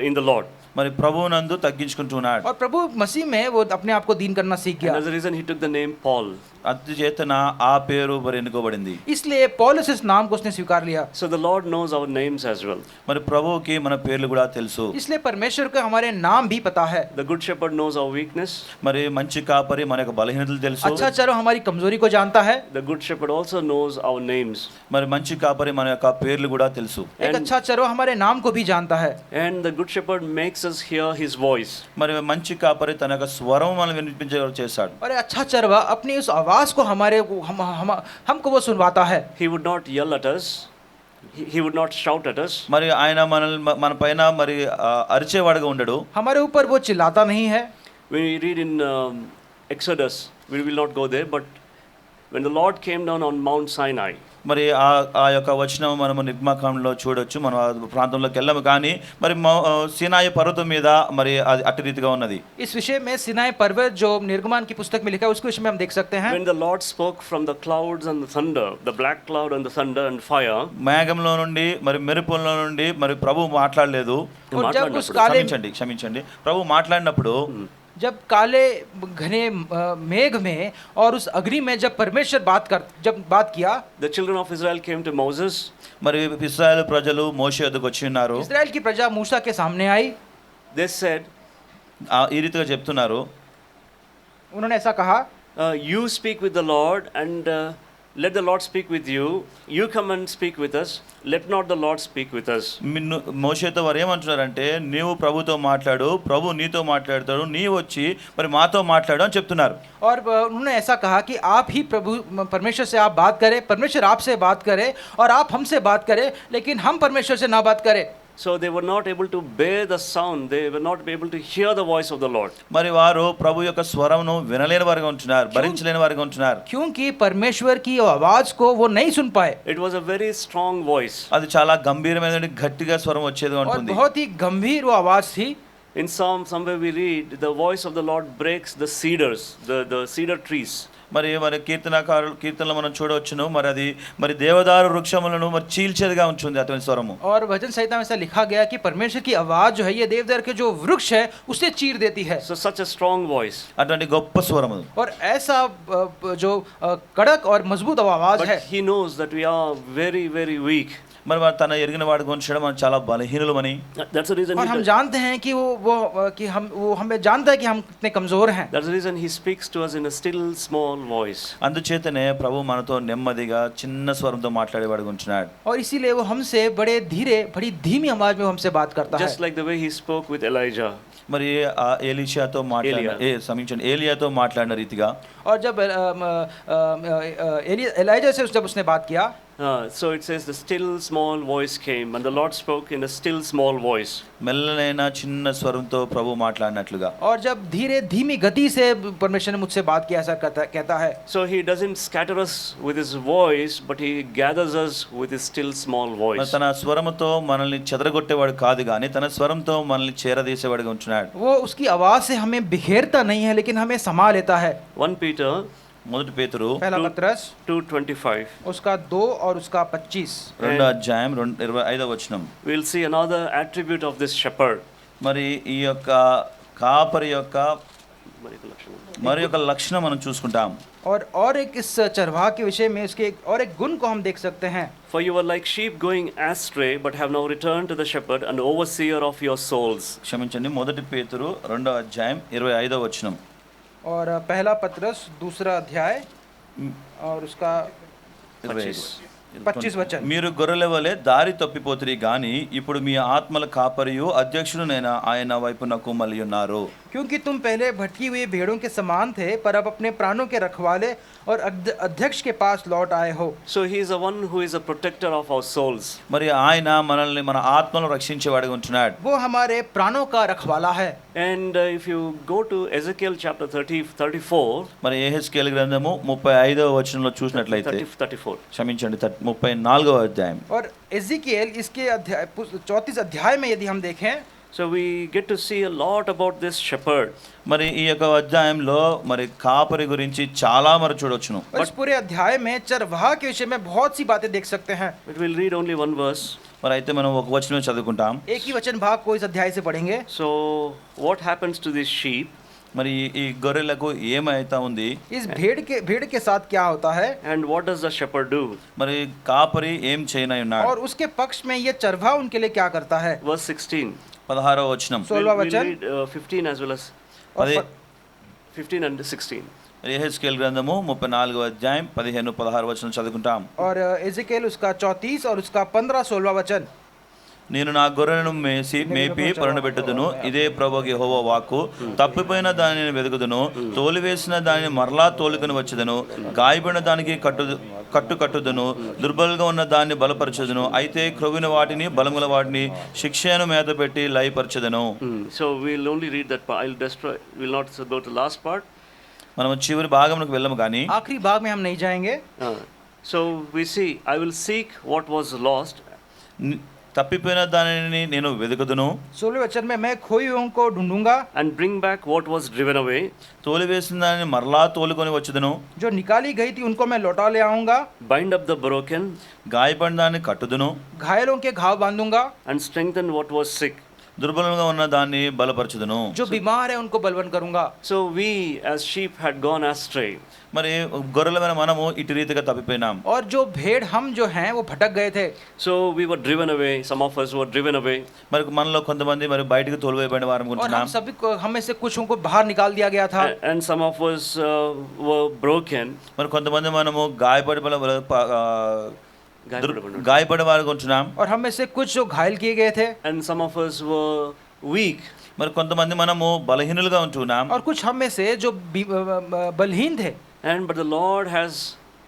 in the Lord. మరి ప్రభువునందు తగ్గించుకుంటున్నాడు. और प्रभु मसीह में वो अपने आप को दीन करना सीख And गया। that's the reason he took the name Paul. అందుచేతన ఆ పేరు మరి ఎన్నుకోబడింది. इसलिए पौलुस इस नाम को उसने स्वीकार लिया। So the Lord knows our names as well. మరి ప్రభువుకి మన పేర్లు కూడా తెలుసు. इसलिए परमेश्वर को हमारे नाम भी पता है। The good shepherd knows our weakness. మరి మంచి కాపరి మన యొక్క బలహీనతలు తెలుసు. अच्छा चलो हमारी कमजोरी को जानता है। The good shepherd also knows our names. మరి మంచి కాపరి మన యొక్క పేర్లు కూడా తెలుసు. एक अच्छा चलो हमारे नाम को भी जानता है। And the good shepherd makes us hear his voice. మరి మంచి కాపరి తన యొక్క స్వరం మనం వినిపించేలా చేశాడు. और अच्छा चरवा अपनी उस आवाज को हमारे को हमको वो सुनवाता है। He would not yell at us. He would not shout at us. మరి ఆయన మన పైన మరి అరిచేవాడుగా ఉండడు. हमारे ऊपर वो चिल्लाता नहीं है। When we read in Exodus, we will not go there, but when the Lord came down on Mount Sinai, మరి ఆ యొక్క వచనం మనము నిర్గమాకాండంలో చూడొచ్చు. మనం ఆ ప్రాంతంలోకి వెళ్ళము కానీ మరి సీనాయి పర్వతం మీద మరి అది అట్టి రీతిగా ఉన్నది. इस विषय में सिनाई पर्वत जो निर्गमन की पुस्तक में लिखा है उसके विषय में हम देख सकते हैं। when the Lord spoke from the clouds and the thunder, the black cloud and the thunder and fire, మేఘంలో నుండి మరి మెరుపుల్లో నుండి మరి ప్రభు మాట్లాడలేదు. और जब उस काले క్షమించండి ప్రభు మాట్లాడినప్పుడు जब काले घने मेघ में और उस अग्नि में जब परमेश्वर जब बात किया, the children of Israel came to Moses. మరి ఇశ్రాయేలు ప్రజలు మోషే వద్దకు వచ్చి ఉన్నారు. इस्राएल की प्रजा मूसा के सामने आई। They said, ఈ రీతిగా చెప్తున్నారు, उन्होंने ऐसा कहा, you speak with the Lord and let the Lord speak with you. You come and speak with us. Let not the Lord speak with us. మోషేతో వారు ఏమంటున్నారంటే నీవు ప్రభుతో మాట్లాడు, ప్రభు నీతో మాట్లాడతాడు, నీవు వచ్చి మరి మాతో మాట్లాడు అని చెప్తున్నారు. और उन्होंने ऐसा कहा कि आप ही प्रभु परमेश्वर से आप बात करें, परमेश्वर आपसे बात करे और आप हमसे बात करें, लेकिन हम परमेश्वर से ना बात करें। So they were not able to bear the sound. They were not able to hear the voice of the Lord. మరి వారు ప్రభు యొక్క స్వరమును వినలేని వారిగా ఉంటున్నారు, భరించలేని వారిగా ఉంటున్నారు. क्योंकि परमेश्वर की आवाज को वो नहीं सुन पाए। It was a very strong voice. అది చాలా గంభీరమైన గట్టిగా స్వరం వచ్చేదిగా और ఉంటుంది. बहुत ही गंभीर वो आवाज थी। In Psalm, somewhere we read, the voice of the Lord breaks the cedars, the cedar trees. మరి మరి కీర్తనలో మనం చూడవచ్చును, మరి అది మరి దేవదారు వృక్షములను మరి చీల్చేదిగా ఉంటుంది అటువంటి స్వరము. और भजन संहिता में ऐसा लिखा गया कि परमेश्वर की आवाज जो है ये देवदार के जो वृक्ष है उसे चीर देती है. So such a strong voice. అటువంటి గొప్ప స్వరము. और ऐसा जो कड़क और मजबूत आवाज But है. he knows that we are very, very weak. మరి తన ఎరిగిన వాడి గురించి మనం చాలా బలహీనులమని. That's the reason. और हम जानते हैं कि वो हमें जानता है कि हम कितने कमजोर हैं. That's the reason he speaks to us in a still small voice. అందుచేతనే ప్రభు మనతో నెమ్మదిగా చిన్న స్వరంతో మాట్లాడేవాడు ఉంటున్నాడు. और इसीलिए वो हमसे बड़े धीरे बड़ी धीमी आवाज में हमसे बात करता है. Just like the way he spoke with Elijah. మరి ఎలీషాతో మాట్లాడిన ఏలియాతో మాట్లాడిన రీతిగా. और जब एलिजा से जब उसने बात किया, So it says the still small voice came and the Lord spoke in a still small voice. మెల్లనైన చిన్న స్వరంతో ప్రభు మాట్లాడినట్లుగా. और जब धीरे धीमी गति से परमेश्वर ने मुझसे बात किया, ऐसा कहता है. So he doesn't scatter us with his voice, but he gathers us with his still small voice. తన స్వరముతో మనల్ని చెదరగొట్టేవాడు కాదు గాని తన స్వరంతో మనల్ని చేరదీసేవాడుగా ఉంటున్నాడు. वो उसकी आवाज से हमें बिखेरता नहीं है, लेकिन हमें संभाल लेता है. 1 Peter మొదటి పేతురు पहला पत्रस 2:25. उसका 2 और उसका 25. రెండో అధ్యాయం 25వ వచనం. We'll see another attribute of this shepherd. మరి ఈ యొక్క కాపరి యొక్క మరి యొక్క లక్షణం మనం చూసుకుంటాం. और एक इस चरवाह के विषय में इसके और एक गुण को हम देख सकते हैं. For you were like sheep going astray, but have now returned to the shepherd and overseer of your souls. క్షమించండి, మొదటి పేతురు రెండో అధ్యాయం 25వ వచనం. और पहला पत्रस दूसरा अध्याय और उसका 25 वचन. మీరు గొర్రెల వలె దారి తప్పిపోతురి గాని ఇప్పుడు మీ ఆత్మల కాపరియు అధ్యక్షుడునైన ఆయన వైపునకు మళ్ళీ ఉన్నారు. क्योंकि तुम पहले भटकी हुई भेड़ों के समान थे, पर अब अपने प्राणों के रखवाले और अध्यक्ष के पास लौट आए हो. So he is the one who is a protector of our souls. మరి ఆయన మనల్ని మన ఆత్మలను రక్షించేవాడుగా ఉంటున్నాడు. वो हमारे प्राणों का रखवाला है. And if you go to Ezekiel chapter 34, మరి యెహెజ్కేలు గ్రంథము 35వ వచనంలో చూసినట్లయితే 34. క్షమించండి 34వ అధ్యాయం. और एजेकिएल इसके अध्याय 34 अध्याय में यदि हम देखें, So we get to see a lot about this shepherd. మరి ఈ యొక్క అధ్యాయంలో మరి కాపరి గురించి చాలా మరి చూడొచ్చును. और इस पूरे अध्याय में चरवाह के विषय में बहुत सी बातें देख सकते हैं. But we'll read only one verse. మరి అయితే మనం ఒక వచనం చదువుకుంటాం. एक ही वचन भाग को इस अध्याय से पढ़ेंगे. So what happens to this sheep? మరి ఈ గొర్రెలకు ఏమైతా ఉంది, इस भेड़ के साथ क्या होता है, And what does the shepherd do? మరి కాపరి ఏం చేయనై ఉన్నాడు. और उसके पक्ष में ये चरवाह उनके लिए क्या करता है. Verse 16. 16వ వచనం. 16वां We'll वचन read 15 as well as అది 15 and 16. యెహెజ్కేలు గ్రంథము 34వ అధ్యాయం 15 16 వచనం చదువుకుంటాం. और एजेकिएल उसका 34 और उसका 15 16वां वचन. నేను నా గొర్రెలను మేపి పరుండబెట్టుదును, ఇదే ప్రభువు యెహోవా వాక్కు. తప్పిపోయిన దానిని వెతుకుదును, తోలివేసిన దానిని మరలా తోలుకొని వచ్చుదును, గాయపడిన దానికి కట్టుదును, దుర్బలంగా ఉన్న దాన్ని బలపరచుదును, అయితే క్రొవ్విన వాటిని బలముల వాటిని శిక్షను మేత పెట్టి లయపరచుదును. So we'll only read that part. We'll not go to the last part. మనం చివరి భాగంలోకి వెళ్ళము కానీ आखिरी भाग में हम नहीं जाएंगे. So we see, I will seek what was lost. తప్పిపోయిన దానిని నేను వెతుకుదును, 16वें वचन में मैं खोई हुओं को ढूंढूंगा. And bring back what was driven away. తోలివేసిన దానిని మరలా తోలుకొని వచ్చుదును, जो निकाली गई थी उनको मैं लौटा ले आऊंगा. Bind up the broken. గాయపడిన దాన్ని కట్టుదును, घायलों के घाव बांधूंगा. And strengthen what was sick. దుర్బలంగా ఉన్న దాన్ని బలపరచుదును. जो बीमार है उनको बलवन करूंगा. So we as sheep had gone astray. మరి గొర్రెలమైన మనము ఇటు రీతిగా తప్పిపోయినాం. और जो भेड़ हम जो हैं वो भटक गए थे. So we were driven away. Some of us were driven away. మరి మనలో కొంతమంది మరి బయటికి తోలివేయబడిన వారు और అనుకుంటున్నాం. हम सभी को हमें से कुछ को बाहर निकाल दिया गया था. And some of us were broken. మరి కొంతమంది మనము గాయపడే వారు కొంటున్నాం. और हमें से कुछ जो घायल किए गए थे. And some of us were weak. మరి కొంతమంది మనము బలహీనులుగా ఉంటున్నాం. और कुछ हम में से जो बलहीन थे. But the Lord has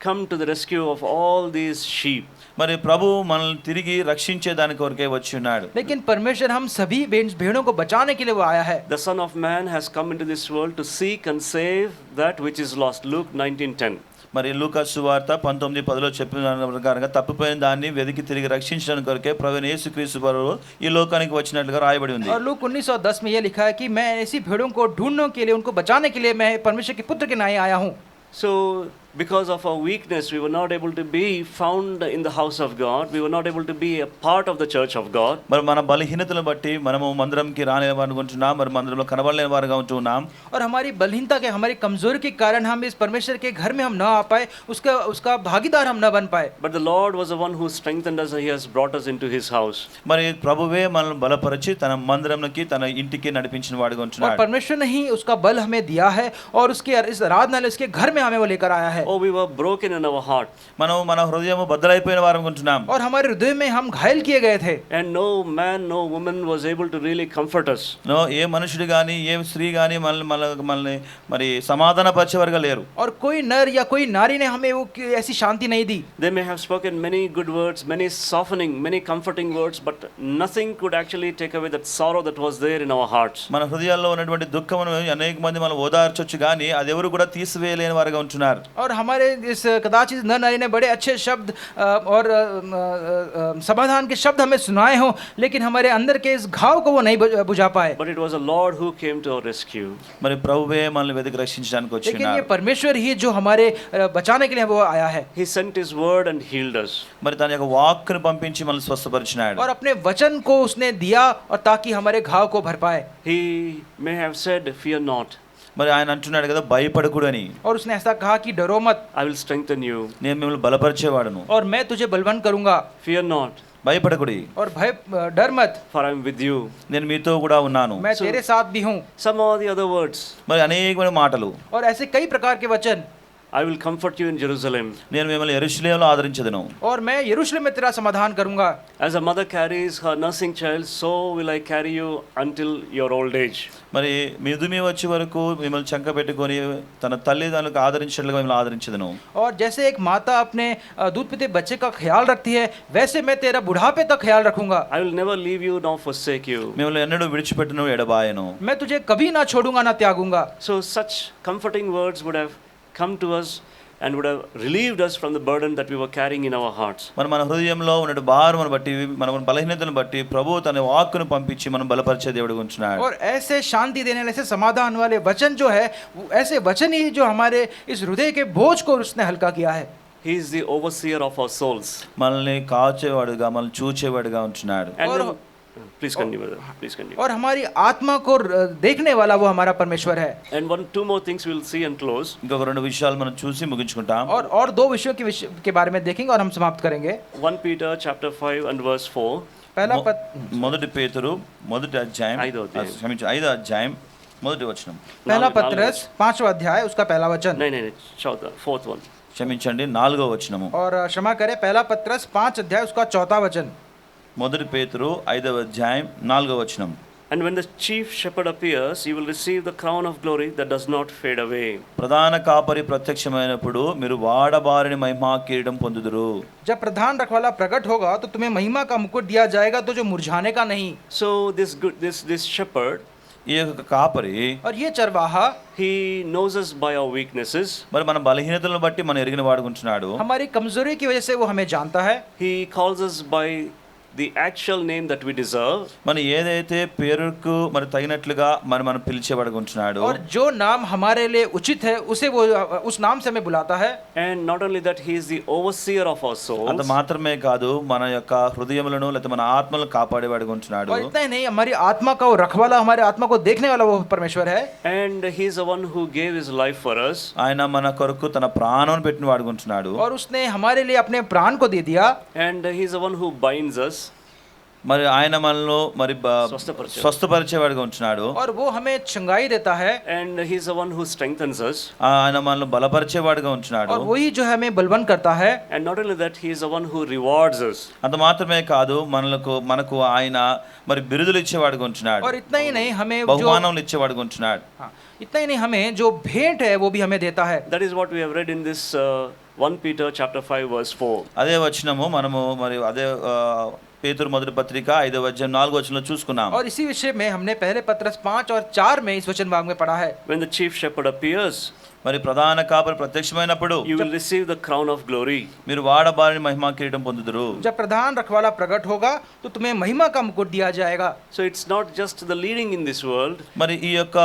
come to the rescue of all these sheep. మరి ప్రభు మనల్ని తిరిగి రక్షించే దాని కొరకే వచ్చి ఉన్నాడు. लेकिन परमेश्वर हम सभी भेड़ों को बचाने के लिए वो आया है. The Son of Man has come into this world to seek and save that which is lost. Luke 19:10. మరి లూకా సువార్త 19:10లో చెప్పిన ప్రకారంగా తప్పిపోయిన దాన్ని వెతికి తిరిగి రక్షించడానికి కొరకే ప్రభువైన యేసుక్రీస్తు ప్రభువు ఈ లోకానికి వచ్చినట్లుగా రాయబడి ఉంది. और लूक 19:10 में ये लिखा है कि मैं ऐसी भेड़ों को ढूंढने के लिए, उनको बचाने के लिए मैं परमेश्वर के पुत्र के नाम आया हूँ. So, because of our weakness, we were not able to be found in the house of God. We were not able to be a part of the church of God. మరి మన బలహీనతలను బట్టి మనము మందిరంకి రాలేని వారు అనుకుంటున్నాం, మరి మందిరంలో కనబడలేని వారుగా ఉంటున్నాం. और हमारी बलहीनता के, हमारी कमजोरी के कारण हम इस परमेश्वर के घर में हम न आ पाए, उसका भागीदार हम न बन पाए. But the Lord was the one who strengthened us. He has brought us into His house. మరి ప్రభువే మనల్ని బలపరిచి తన మందిరంకి తన ఇంటికి నడిపించిన వాడుగా और ఉంటున్నాడు. परमेश्वर ने ही उसका बल हमें दिया है और उसके इस आराधनालय, उसके घर में हमें वो लेकर आया है. Oh, we were broken in our heart. మనం మన హృదయం బద్దలైపోయిన వారు అనుకుంటున్నాం. और हमारे हृदय में हम घायल किए गए थे. And no man, no woman was able to really comfort us. ఏ మనుషుడు గాని ఏ స్త్రీ గాని మనల్ని మరి సమాధానపరిచేవారుగా లేరు. और कोई नर या कोई नारी ने हमें वो ऐसी शांति नहीं दी. They may have spoken many good words, many softening, many comforting words, but nothing could actually take away that sorrow that was there in our hearts. మన హృదయాల్లో ఉన్నటువంటి దుఃఖమును అనేక మంది మనం ఓదార్చొచ్చు గాని అది ఎవరు కూడా తీసివేయలేని వారుగా ఉంటున్నారు. और हमारे इस कदाचित नर नारी ने बड़े अच्छे शब्द और समाधान के शब्द हमें सुनाए हों, लेकिन हमारे अंदर के इस घाव को वो नहीं बुझा पाए. But it was the Lord who came to our rescue. మరి ప్రభువే మనల్ని వెతికి రక్షించడానికి వచ్చి लेकिन ये ఉన్నారు. परमेश्वर ही जो हमारे बचाने के लिए वो आया है. He sent His word and healed us. మరి తన యొక్క వాక్కును పంపించి మనల్ని స్వస్థపరిచినాడు. और अपने वचन को उसने दिया और ताकि हमारे घाव को भर पाए. He may have said, "Fear not. మరి ఆయన అంటున్నాడు కదా భయపడకూడని. और उसने ऐसा कहा कि डरो मत, I will strengthen you. నేను మిమ్మల్ని బలపరిచేవాడును. और मैं तुझे बलवान करूंगा. Fear not, భయపడకుడి. और डर मत, for I am with you." నేను మీతో కూడా ఉన్నాను. मैं तेरे साथ भी हूँ. Some of the other words. మరి అనేకమైన మాటలు. और ऐसे कई प्रकार के वचन. I will comfort you in Jerusalem. నేను మిమ్మల్ని యెరూషలేములో ఆదరించదును. और मैं यरूशलेम में तेरा समाधान करूंगा. As a mother carries her nursing child, so will I carry you until your old age. మరి మిదుమి వచ్చే వరకు మిమ్మల్ని చంక పెట్టుకొని తన తల్లిదండ్రులకు ఆదరించినట్లుగా మిమ్మల్ని ఆదరించదును. और जैसे एक माता अपने दूध पीते बच्चे का ख्याल रखती है, वैसे मैं तेरा बुढ़ापे तक ख्याल रखूंगा. I will never leave you nor forsake you. మిమ్మల్ని ఎన్నడూ విడిచిపెట్టును ఎడబాయను. मैं तुझे कभी ना छोड़ूंगा ना त्यागूंगा. So such comforting words would have come to us and would have relieved us from the burden that we were carrying in our hearts. మన హృదయంలో ఉన్న భారమును బట్టి మన బలహీనతను బట్టి ప్రభువు తన వాక్కును పంపించి మనం బలపరిచే దేవుడిగా ఉంటున్నాడు. और ऐसे शांति देने वाले, ऐसे समाधान वाले वचन जो है, ऐसे वचन ही जो हमारे इस हृदय के बोझ को उसने हल्का किया है. He is the overseer of our souls. మనల్ని కాచేవాడుగా మనల్ని చూచేవాడుగా ఉంటున్నాడు. And और when, please continue, brother. Please continue. और हमारी आत्मा को देखने वाला वो हमारा परमेश्वर है. And two more things we will see and close. ఇంకొక రెండు విషయాలు మనం చూసి ముగించుకుంటాం. और दो विषयों के बारे में देखेंगे और हम समाप्त करेंगे. 1 Peter chapter 5 and verse 4. पहला మొదటి పేతురు మొదటి అధ్యాయం ఐదో అధ్యాయం. క్షమించు 5వ అధ్యాయం మొదటి వచనం. पहला पत्रस 5वां अध्याय उसका पहला वचन. नहीं, चौथा, fourth one. క్షమించండి 4వ వచనము. और क्षमा करें, पहला पत्रस 5 अध्याय उसका 4था वचन. మొదటి పేతురు 5వ అధ్యాయం 4వ వచనం. And when the chief shepherd appears, he will receive the crown of glory that does not fade away. ప్రధాన కాపరి ప్రత్యక్షమైనప్పుడు మీరు వాడబారిన మహిమా కిరీటం పొందుదురు. जब प्रधान रखवाला प्रकट होगा तो तुम्हें महिमा का मुकुट दिया जाएगा, तो जो मुरझाने का नहीं. So this shepherd, ఈ యొక్క కాపరి और ये चरवाहा, he knows us by our weaknesses. మరి మన బలహీనతలను బట్టి మనం ఎరిగిన వాడుకుంటున్నాడు. हमारी कमजोरी की वजह से वो हमें जानता है. He calls us by the actual name that we deserve. మనం ఏదైతే పేరుకు మరి తగినట్లుగా మనం పిలిచేవాడుకుంటున్నాడు. और जो नाम हमारे लिए उचित है उसे वो उस नाम से हमें बुलाता है. And not only that, he is the overseer of our souls. అంత మాత్రమే కాదు మన యొక్క హృదయములను లేకపోతే మన ఆత్మలను కాపాడేవాడుకుంటున్నాడు. और इतना ही नहीं, हमारी आत्मा का वो रखवाला, हमारे आत्मा को देखने वाला वो परमेश्वर है. And he is the one who gave his life for us. ఆయన మన కొరకు తన ప్రాణం పెట్టిన వాడుకుంటున్నాడు. और उसने हमारे लिए अपने प्राण को दे दिया. And he is the one who binds us. మరి ఆయన మనలో మరి స్వస్థపరిచేవాడు. స్వస్థపరిచేవాడిగా ఉంటున్నాడు. और वो हमें चंगाई देता है, And he is the one who strengthens us. ఆయన మనల్ని బలపరిచేవాడిగా ఉంటున్నాడు. और वही जो हमें बलवंत करता है. And not only that, he is the one who rewards us. అంత మాత్రమే కాదు, మనకు ఆయన మరి బిరుదులు ఇచ్చేవాడిగా ఉంటున్నాడు. और इतना ही नहीं, हमें जो బహుమానములు ఇచ్చేవాడిగా ఉంటున్నాడు. हाँ, इतना ही नहीं, हमें जो भेंट है वो भी हमें देता है. That is what we have read in this 1 Peter chapter 5 verse 4. అదే వచనము మనము మరి అదే పేతురు మొదటి పత్రిక 5వ అధ్యాయం 4వ వచనంలో చూసుకున్నాం. और इसी विषय में हमने पहले पत्रस 5 और 4 में इस वचन भाग में पढ़ा है. When the chief shepherd appears, మరి ప్రధాన కాపరి ప్రత్యక్షమైనప్పుడు you will receive the crown of glory. మీరు వాడబారిన మహిమా కిరీటం పొందుదురు. जब प्रधान रखवाला प्रकट होगा तो तुम्हें महिमा का मुकुट दिया जाएगा. So it's not just the leading in this world, మరి ఈ యొక్క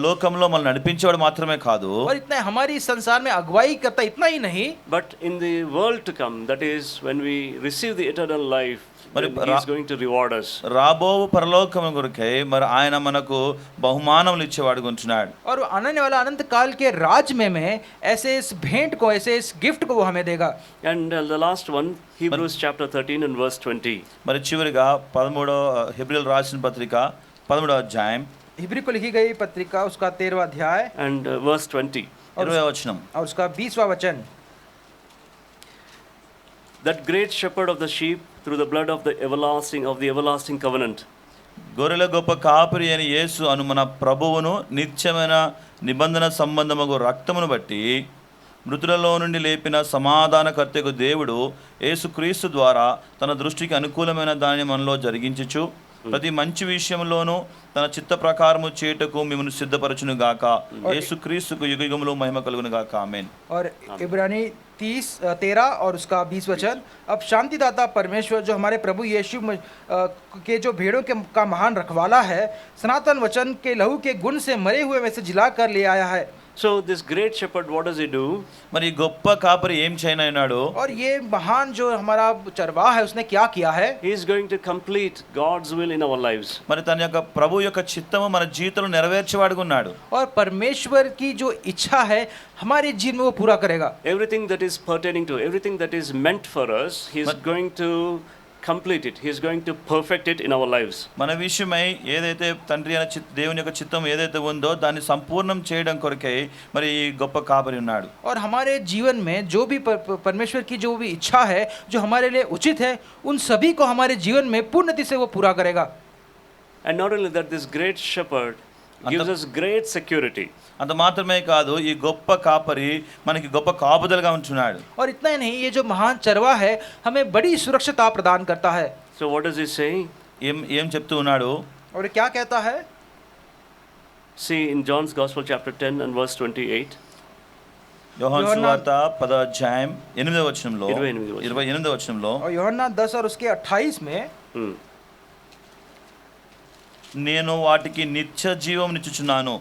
లోకంలో మనల్ని నడిపించేవాడు మాత్రమే కాదు, और इतना हमारी इस संसार में अगुवाई करता इतना ही नहीं, but in the world to come, that is when we receive the eternal life, మరి then he is going to reward us. రాబో పరలోకం కొరకై మరి ఆయన మనకు బహుమానములు ఇచ్చేవాడుగా ఉంటున్నాడు. और आने वाला अनंत काल के राज में ऐसे इस भेंट को, ऐसे इस गिफ्ट को वो हमें देगा. And the last one, Hebrews chapter 13 and verse 20. మరి చివరిగా 13వ హెబ్రీయుల రాసిన పత్రిక 13వ అధ్యాయం हिब्री को लिखी गई पत्रिका उसका 13वां अध्याय And verse 20. 20వ వచనం. और उसका 20वां वचन. That great shepherd of the sheep, through the blood of the everlasting covenant. గొర్రెల గొప్ప కాపరి అయిన యేసు అను మన ప్రభువును నిత్యమైన నిబంధన సంబంధమగు రక్తమును బట్టి మృతులలో నుండి లేపిన సమాధానకర్తకు దేవుడు యేసుక్రీస్తు ద్వారా తన దృష్టికి అనుకూలమైన దాన్ని మనలో జరిగించుచు ప్రతి మంచి విషయంలోనూ తన చిత్త ప్రకారము చేయుటకు మిమ్మల్ని సిద్ధపరచును గాక. యేసుక్రీస్తుకు యుగయుగములో మహిమ కలుగును గాక. ఆమేన్. और इब्रानी 13 और उसका 20 वचन. अब शांतिदाता परमेश्वर जो हमारे प्रभु यीशु के जो भेड़ों के का महान रखवाला है, सनातन वचन के लहू के गुण से मरे हुए में से जिला कर ले आया है. So this great shepherd, what does he do? మరి ఈ గొప్ప కాపరి ఏం చేయనన్నాడు? और ये महान जो हमारा चरवाह है उसने क्या किया है? He is going to complete God's will in our lives. మరి తన యొక్క ప్రభు యొక్క చిత్తము మన జీవితంలో నెరవేర్చేవాడుగా ఉన్నాడు. और परमेश्वर की जो इच्छा है हमारे जीवन में वो पूरा करेगा. Everything that is pertaining to, everything that is meant for us, he is going to complete it. He is going to perfect it in our lives. మన విషయమై ఏదైతే తండ్రి అయిన దేవుని యొక్క చిత్తం ఏదైతే ఉందో దాన్ని సంపూర్ణం చేయడం కొరకై మరి ఈ గొప్ప కాపరి ఉన్నాడు. और हमारे जीवन में जो भी परमेश्वर की जो भी इच्छा है, जो हमारे लिए उचित है, उन सभी को हमारे जीवन में पूर्णता से वो पूरा करेगा. And not only that, this great shepherd gives us great security. అంత మాత్రమే కాదు, ఈ గొప్ప కాపరి మనకి గొప్ప కాపుదలుగా ఉంటున్నాడు. और इतना ही नहीं, ये जो महान चरवा है हमें बड़ी सुरक्षिता प्रदान करता है. So what does he say? ఏం చెప్తూ ఉన్నాడు? और क्या कहता है? See in John's Gospel chapter 10 and verse 28. యోహాను సువార్త 10వ అధ్యాయం 8వ వచనంలో 28వ వచనంలో और यूहन्ना 10 और उसके 28 में నేను వాటికి నిత్య జీవం నిచ్చుచున్నాను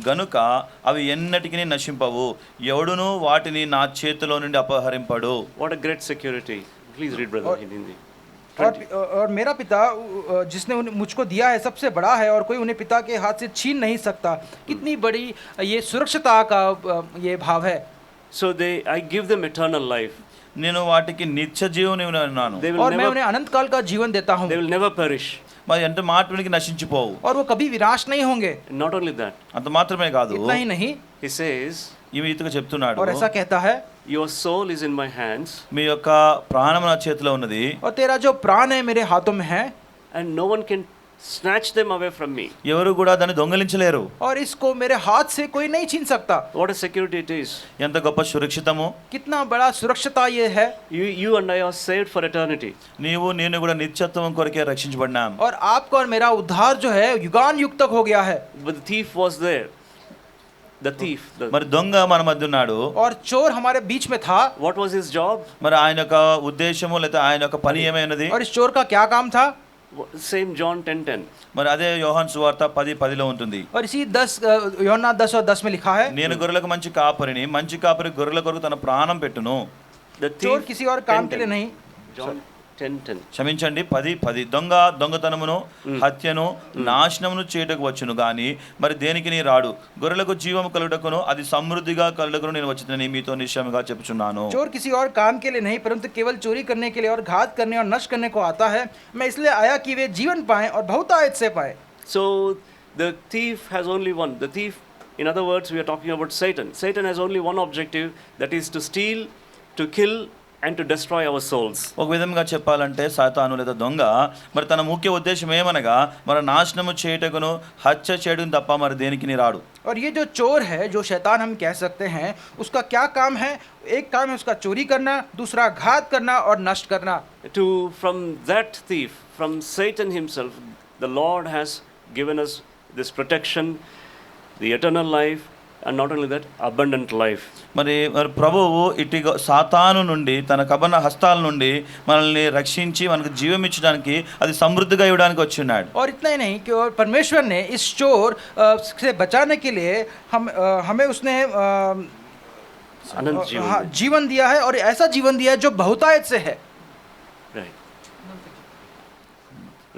గనుక అవి ఎన్నటికి నశింపవు, ఎవడును వాటిని నా చేతిలో నుండి అపహరింపడు. What a great security. Please read brother in Hindi. और मेरा पिता जिसने मुझको दिया है सबसे बड़ा है और कोई उन्हें पिता के हाथ से छीन नहीं सकता. कितनी बड़ी ये सुरक्षिता का ये भाव है. So I give them eternal life. నేను వాటికి నిత్య జీవం ఇవ్వనున్నాను. और मैं उन्हें अनंत काल का जीवन देता हूँ. They will never perish. మరి అంటే మాటనికి నశించిపోవు. और वो कभी विनाश नहीं होंगे. Not only that. అంత మాత్రమే కాదు, इतना ही नहीं, he says, ఈ రీతిగా చెప్తున్నాడు, और ऐसा कहता है, your soul is in my hands. మీ యొక్క ప్రాణం నా చేతిలో ఉన్నది. और तेरा जो प्राण है मेरे हाथों में है. And no one can snatch them away from me. ఎవరు కూడా దాన్ని దొంగిలించలేరు. और इसको मेरे हाथ से कोई नहीं छीन सकता. What a security it is. ఎంత గొప్ప సురక్షితము. कितना बड़ा सुरक्षिता ये है. You and I are saved for eternity. నీవు నేను కూడా నిత్యత్వం కొరకే రక్షించబడినాం. और आपका और मेरा उद्धार जो है युगान युग तक हो गया है. But the thief was there. The thief. మరి దొంగ మన మధ్య ఉన్నాడు. और चोर हमारे बीच में था. What was his job? మరి ఆయన యొక్క ఉద్దేశము లేదా ఆయన యొక్క పని ఏమైనది? और इस चोर का क्या काम था? Same John 10:10. మరి అదే యోహాను సువార్త 10:10లో ఉంటుంది. और इसी 10 यूहन्ना 10 और 10 में लिखा है, నేను గొర్రెలకు మంచి కాపరిని, మంచి కాపరి గొర్రెల కొరకు తన ప్రాణం పెట్టును. The चोर thief किसी और काम के लिए नहीं. John 10:10. క్షమించండి 10 దొంగ దొంగతనమును హత్యను నాశనమును చేయటకు వచ్చును గాని మరి దేనికి నీ రాడు గొర్రెలకు జీవము కలుగుటకును అది సమృద్ధిగా కలుగుటకును నేను వచ్చినని మీతో నిశ్చయముగా చెప్పుచున్నాను. चोर किसी और काम के लिए नहीं परंतु केवल चोरी करने के लिए और घात करने और नष्ट करने को आता है. मैं इसलिए आया कि वे जीवन पाएं और बहुतायत से पाएं. So the thief has only one. The thief, in other words, we are talking about Satan. Satan has only one objective, that is to steal, to kill, and to destroy our souls. ఒక విధంగా చెప్పాలంటే సాతాను లేదా దొంగ మరి తన ముఖ్య ఉద్దేశం ఏమనగా మరి నాశనము చేయటకును హత్య చేయడం తప్ప మరి దేనికి రాడు. और ये जो चोर है, जो शैतान हम कह सकते हैं, उसका क्या काम है? एक काम है उसका चोरी करना, दूसरा घात करना और नष्ट करना. From that thief, from Satan himself, the Lord has given us this protection, the eternal life, and not only that, abundant life. మరి ప్రభువు ఇటు సాతాను నుండి తన కబన హస్తాల నుండి మనల్ని రక్షించి మనకు జీవం ఇచ్చడానికి అది సమృద్ధిగా ఇవ్వడానికి వచ్చి ఉన్నాడు. और इतना ही नहीं कि और परमेश्वर ने इस चोर से बचाने के लिए हमें उसने अनंत जीवन जीवन दिया है और ऐसा जीवन दिया है जो बहुतायत से है.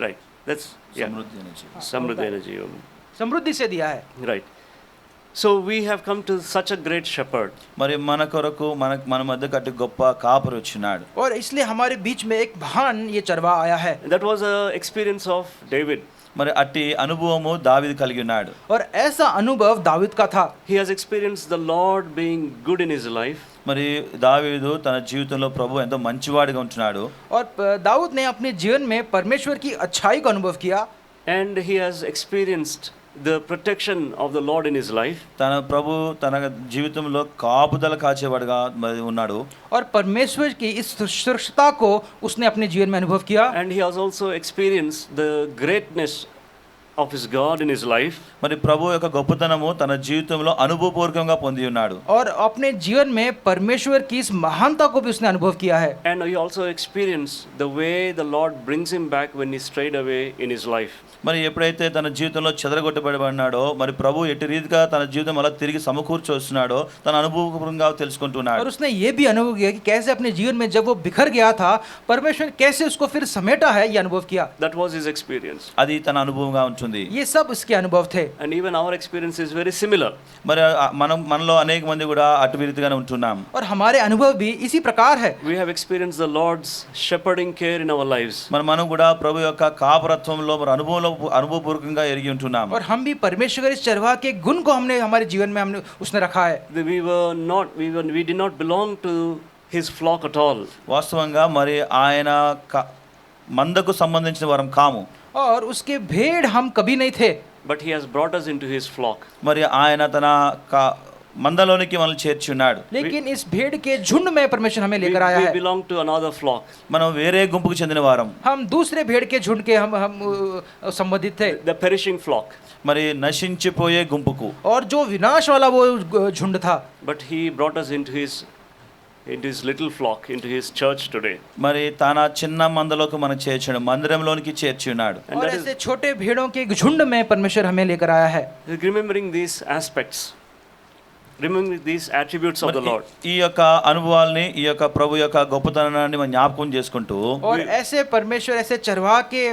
Right. That's समृद्धि से दिया है. Right. So we have come to such a great shepherd. మరి మన కొరకు మన మధ్యకు అటు గొప్ప కాపరి వచ్చినాడు. और इसलिए हमारे बीच में एक महान ये चरवा आया है. That was a experience of David. మరి అట్టి అనుభవము దావీదు కలిగి ఉన్నాడు. और ऐसा अनुभव दाऊद का था. He has experienced the Lord being good in his life. మరి దావీదు తన జీవితంలో ప్రభు ఎంతో మంచివాడిగా ఉంటున్నాడు. और दाऊद ने अपने जीवन में परमेश्वर की अच्छाई का अनुभव किया. And he has experienced the protection of the Lord in his life. తన ప్రభు తన జీవితంలో కాపుదల కాచేవాడుగా ఉన్నాడు. और परमेश्वर की इस सुरक्षता को उसने अपने जीवन में अनुभव किया. And he has also experienced the greatness of his God in his life. మరి ప్రభు యొక్క గొప్పతనము తన జీవితంలో అనుభవపూర్వకంగా పొంది ఉన్నాడు. और अपने जीवन में परमेश्वर की इस महानता को भी उसने अनुभव किया है. And he also experienced the way the Lord brings him back when he strayed away in his life. మరి ఎప్పుడైతే తన జీవితంలో చెదరగొట్టబడినాడో మరి ప్రభు ఎట్టి రీతిగా తన జీవితం అలా తిరిగి సమకూర్చి వస్తున్నాడో తన అనుభవపూర్వకంగా తెలుసుకుంటున్నాడు. और उसने ये भी अनुभव किया कि कैसे अपने जीवन में जब वो बिखर गया था परमेश्वर कैसे उसको फिर समेटा है, ये अनुभव किया. That was his experience. అది తన అనుభవంగా ఉంటుంది. ये सब इसके अनुभव थे. And even our experience is very similar. మరి మనలో అనేక మంది కూడా అటు రీతిగానే ఉంటున్నాం. और हमारे अनुभव भी इसी प्रकार है. We have experienced the Lord's shepherding care in our lives. మనం కూడా ప్రభు యొక్క కాపరత్వంలో మరి అనుభవపూర్వకంగా ఎరిగి ఉంటున్నాం. और हम भी परमेश्वर इस चरवाह के गुण को हमने हमारे जीवन में हमने उसने रखा है. We did not belong to his flock at all. వాస్తవంగా మరి ఆయన మందకు సంబంధించిన వారం కాము. और उसके भेड़ हम कभी नहीं थे. But he has brought us into his flock. మరి ఆయన తన మందలోనికి మనల్ని చేర్చి ఉన్నాడు. लेकिन इस भेड़ के झुंड में परमेश्वर हमें लेकर आया है. We belong to another flock. మనం వేరే గుంపుకు చెందిన వారం. हम दूसरे भेड़ के झुंड के हम संबंधित थे. The perishing flock. మరి నశించిపోయే గుంపుకు. और जो विनाश वाला वो झुंड था. But he brought us into his little flock, into his church today. మరి తన చిన్న మందలోకి మనం చేర్చాడు, మందిరంలోనికి చేర్చి ఉన్నాడు. और ऐसे छोटे भेड़ों के झुंड में परमेश्वर हमें लेकर आया है. Remembering these aspects, remembering these attributes of the Lord. ఈ యొక్క అనుభవాల్ని ఈ యొక్క ప్రభు యొక్క గొప్పతనాన్ని మనం జ్ఞాపకం చేసుకుంటూ और ऐसे परमेश्वर ऐसे चरवाह के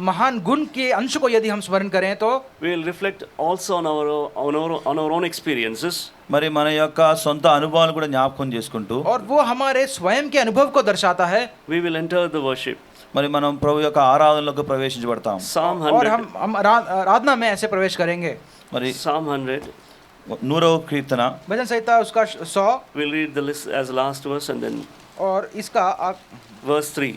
महान गुण के अंश को यदि हम स्मरण करें तो we will reflect also on our own experiences. మరి మన యొక్క సొంత అనుభవాలను కూడా జ్ఞాపకం చేసుకుంటూ और वो हमारे स्वयं के अनुभव को दर्शाता है. We will enter the worship. మరి మనం ప్రభు యొక్క ఆరాధనలోకి ప్రవేశించబడతాం. Psalm 100. और हम आराधना में ऐसे प्रवेश करेंगे. మరి Psalm 100. 100వ కీర్తన भजन संहिता उसका 100. We'll read the list as last verse and then और इसका verse 3.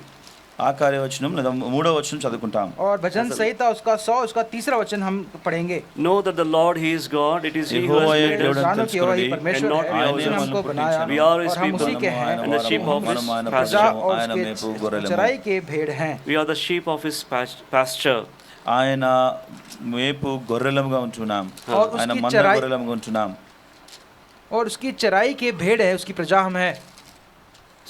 ఆఖరి వచనం లేదా 3వ వచనం చదువుకుంటాం. और भजन संहिता उसका 100 उसका तीसरा वचन हम पढ़ेंगे. Know that the Lord he is God, it is he who has made us. जानो कि वही परमेश्वर है, उसने हमको बनाया We are his और हम उसी people के हैं and the sheep of his प्रजा pasture. और उसके चराई के भेड़ हैं. We are the sheep of his pasture. ఆయన మేపు గొర్రెలముగా ఉంటున్నాం. और ఆయన उसकी మంద चराई గొర్రెలముగా ఉంటున్నాం. और उसकी चराई के भेड़ है, उसकी प्रजा हम है.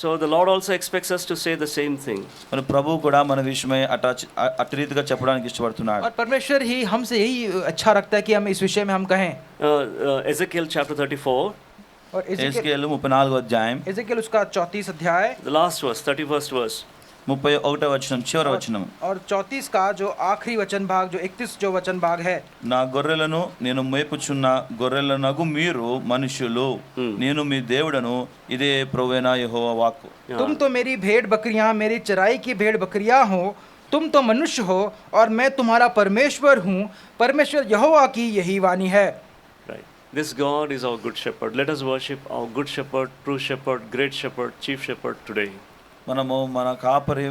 So the Lord also expects us to say the same thing. మన ప్రభు కూడా మన విషయమై అటు రీతిగా చెప్పడానికి ఇష్టపడుతున్నాడు. और परमेश्वर ही हमसे यही अच्छा रखता है कि हम इस विषय में हम कहें. Ezekiel chapter 34. और ఎహెజ్కేలు 34వ అధ్యాయం एजेकियल उसका 34 अध्याय The last verse, 31st verse. 31వ వచనం చివరి వచనం और 34 का जो आखिरी वचन भाग, जो 31 जो वचन भाग है, నా గొర్రెలను నేను మేపుచున్న గొర్రెలనగు మీరు మనుషులు నేను మీ దేవుడను ఇదే ప్రభువైన యెహోవా వాక్కు तुम तो मेरी भेड़ बकरियां, मेरी चराई की भेड़ बकरियां हो, तुम तो मनुष्य हो और मैं तुम्हारा परमेश्वर हूँ। परमेश्वर यहोवा की यही वाणी है। Right. This God is our good shepherd. Let us worship our good shepherd, true shepherd, great shepherd, chief shepherd today. మనము మన కాపరి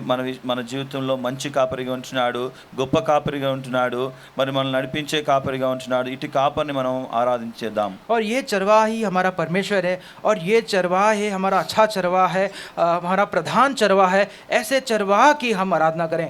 మన జీవితంలో మంచి కాపరిగా ఉంటున్నాడు, గొప్ప కాపరిగా ఉంటున్నాడు, మరి మనల్ని నడిపించే కాపరిగా ఉంటున్నాడు. ఇటు కాపరిని మనం ఆరాధించేద్దాం. और ये चरवाह ही हमारा परमेश्वर है, और ये चरवाह है हमारा अच्छा चरवाह है, हमारा प्रधान चरवाह है। ऐसे चरवाह की हम आराधना करें।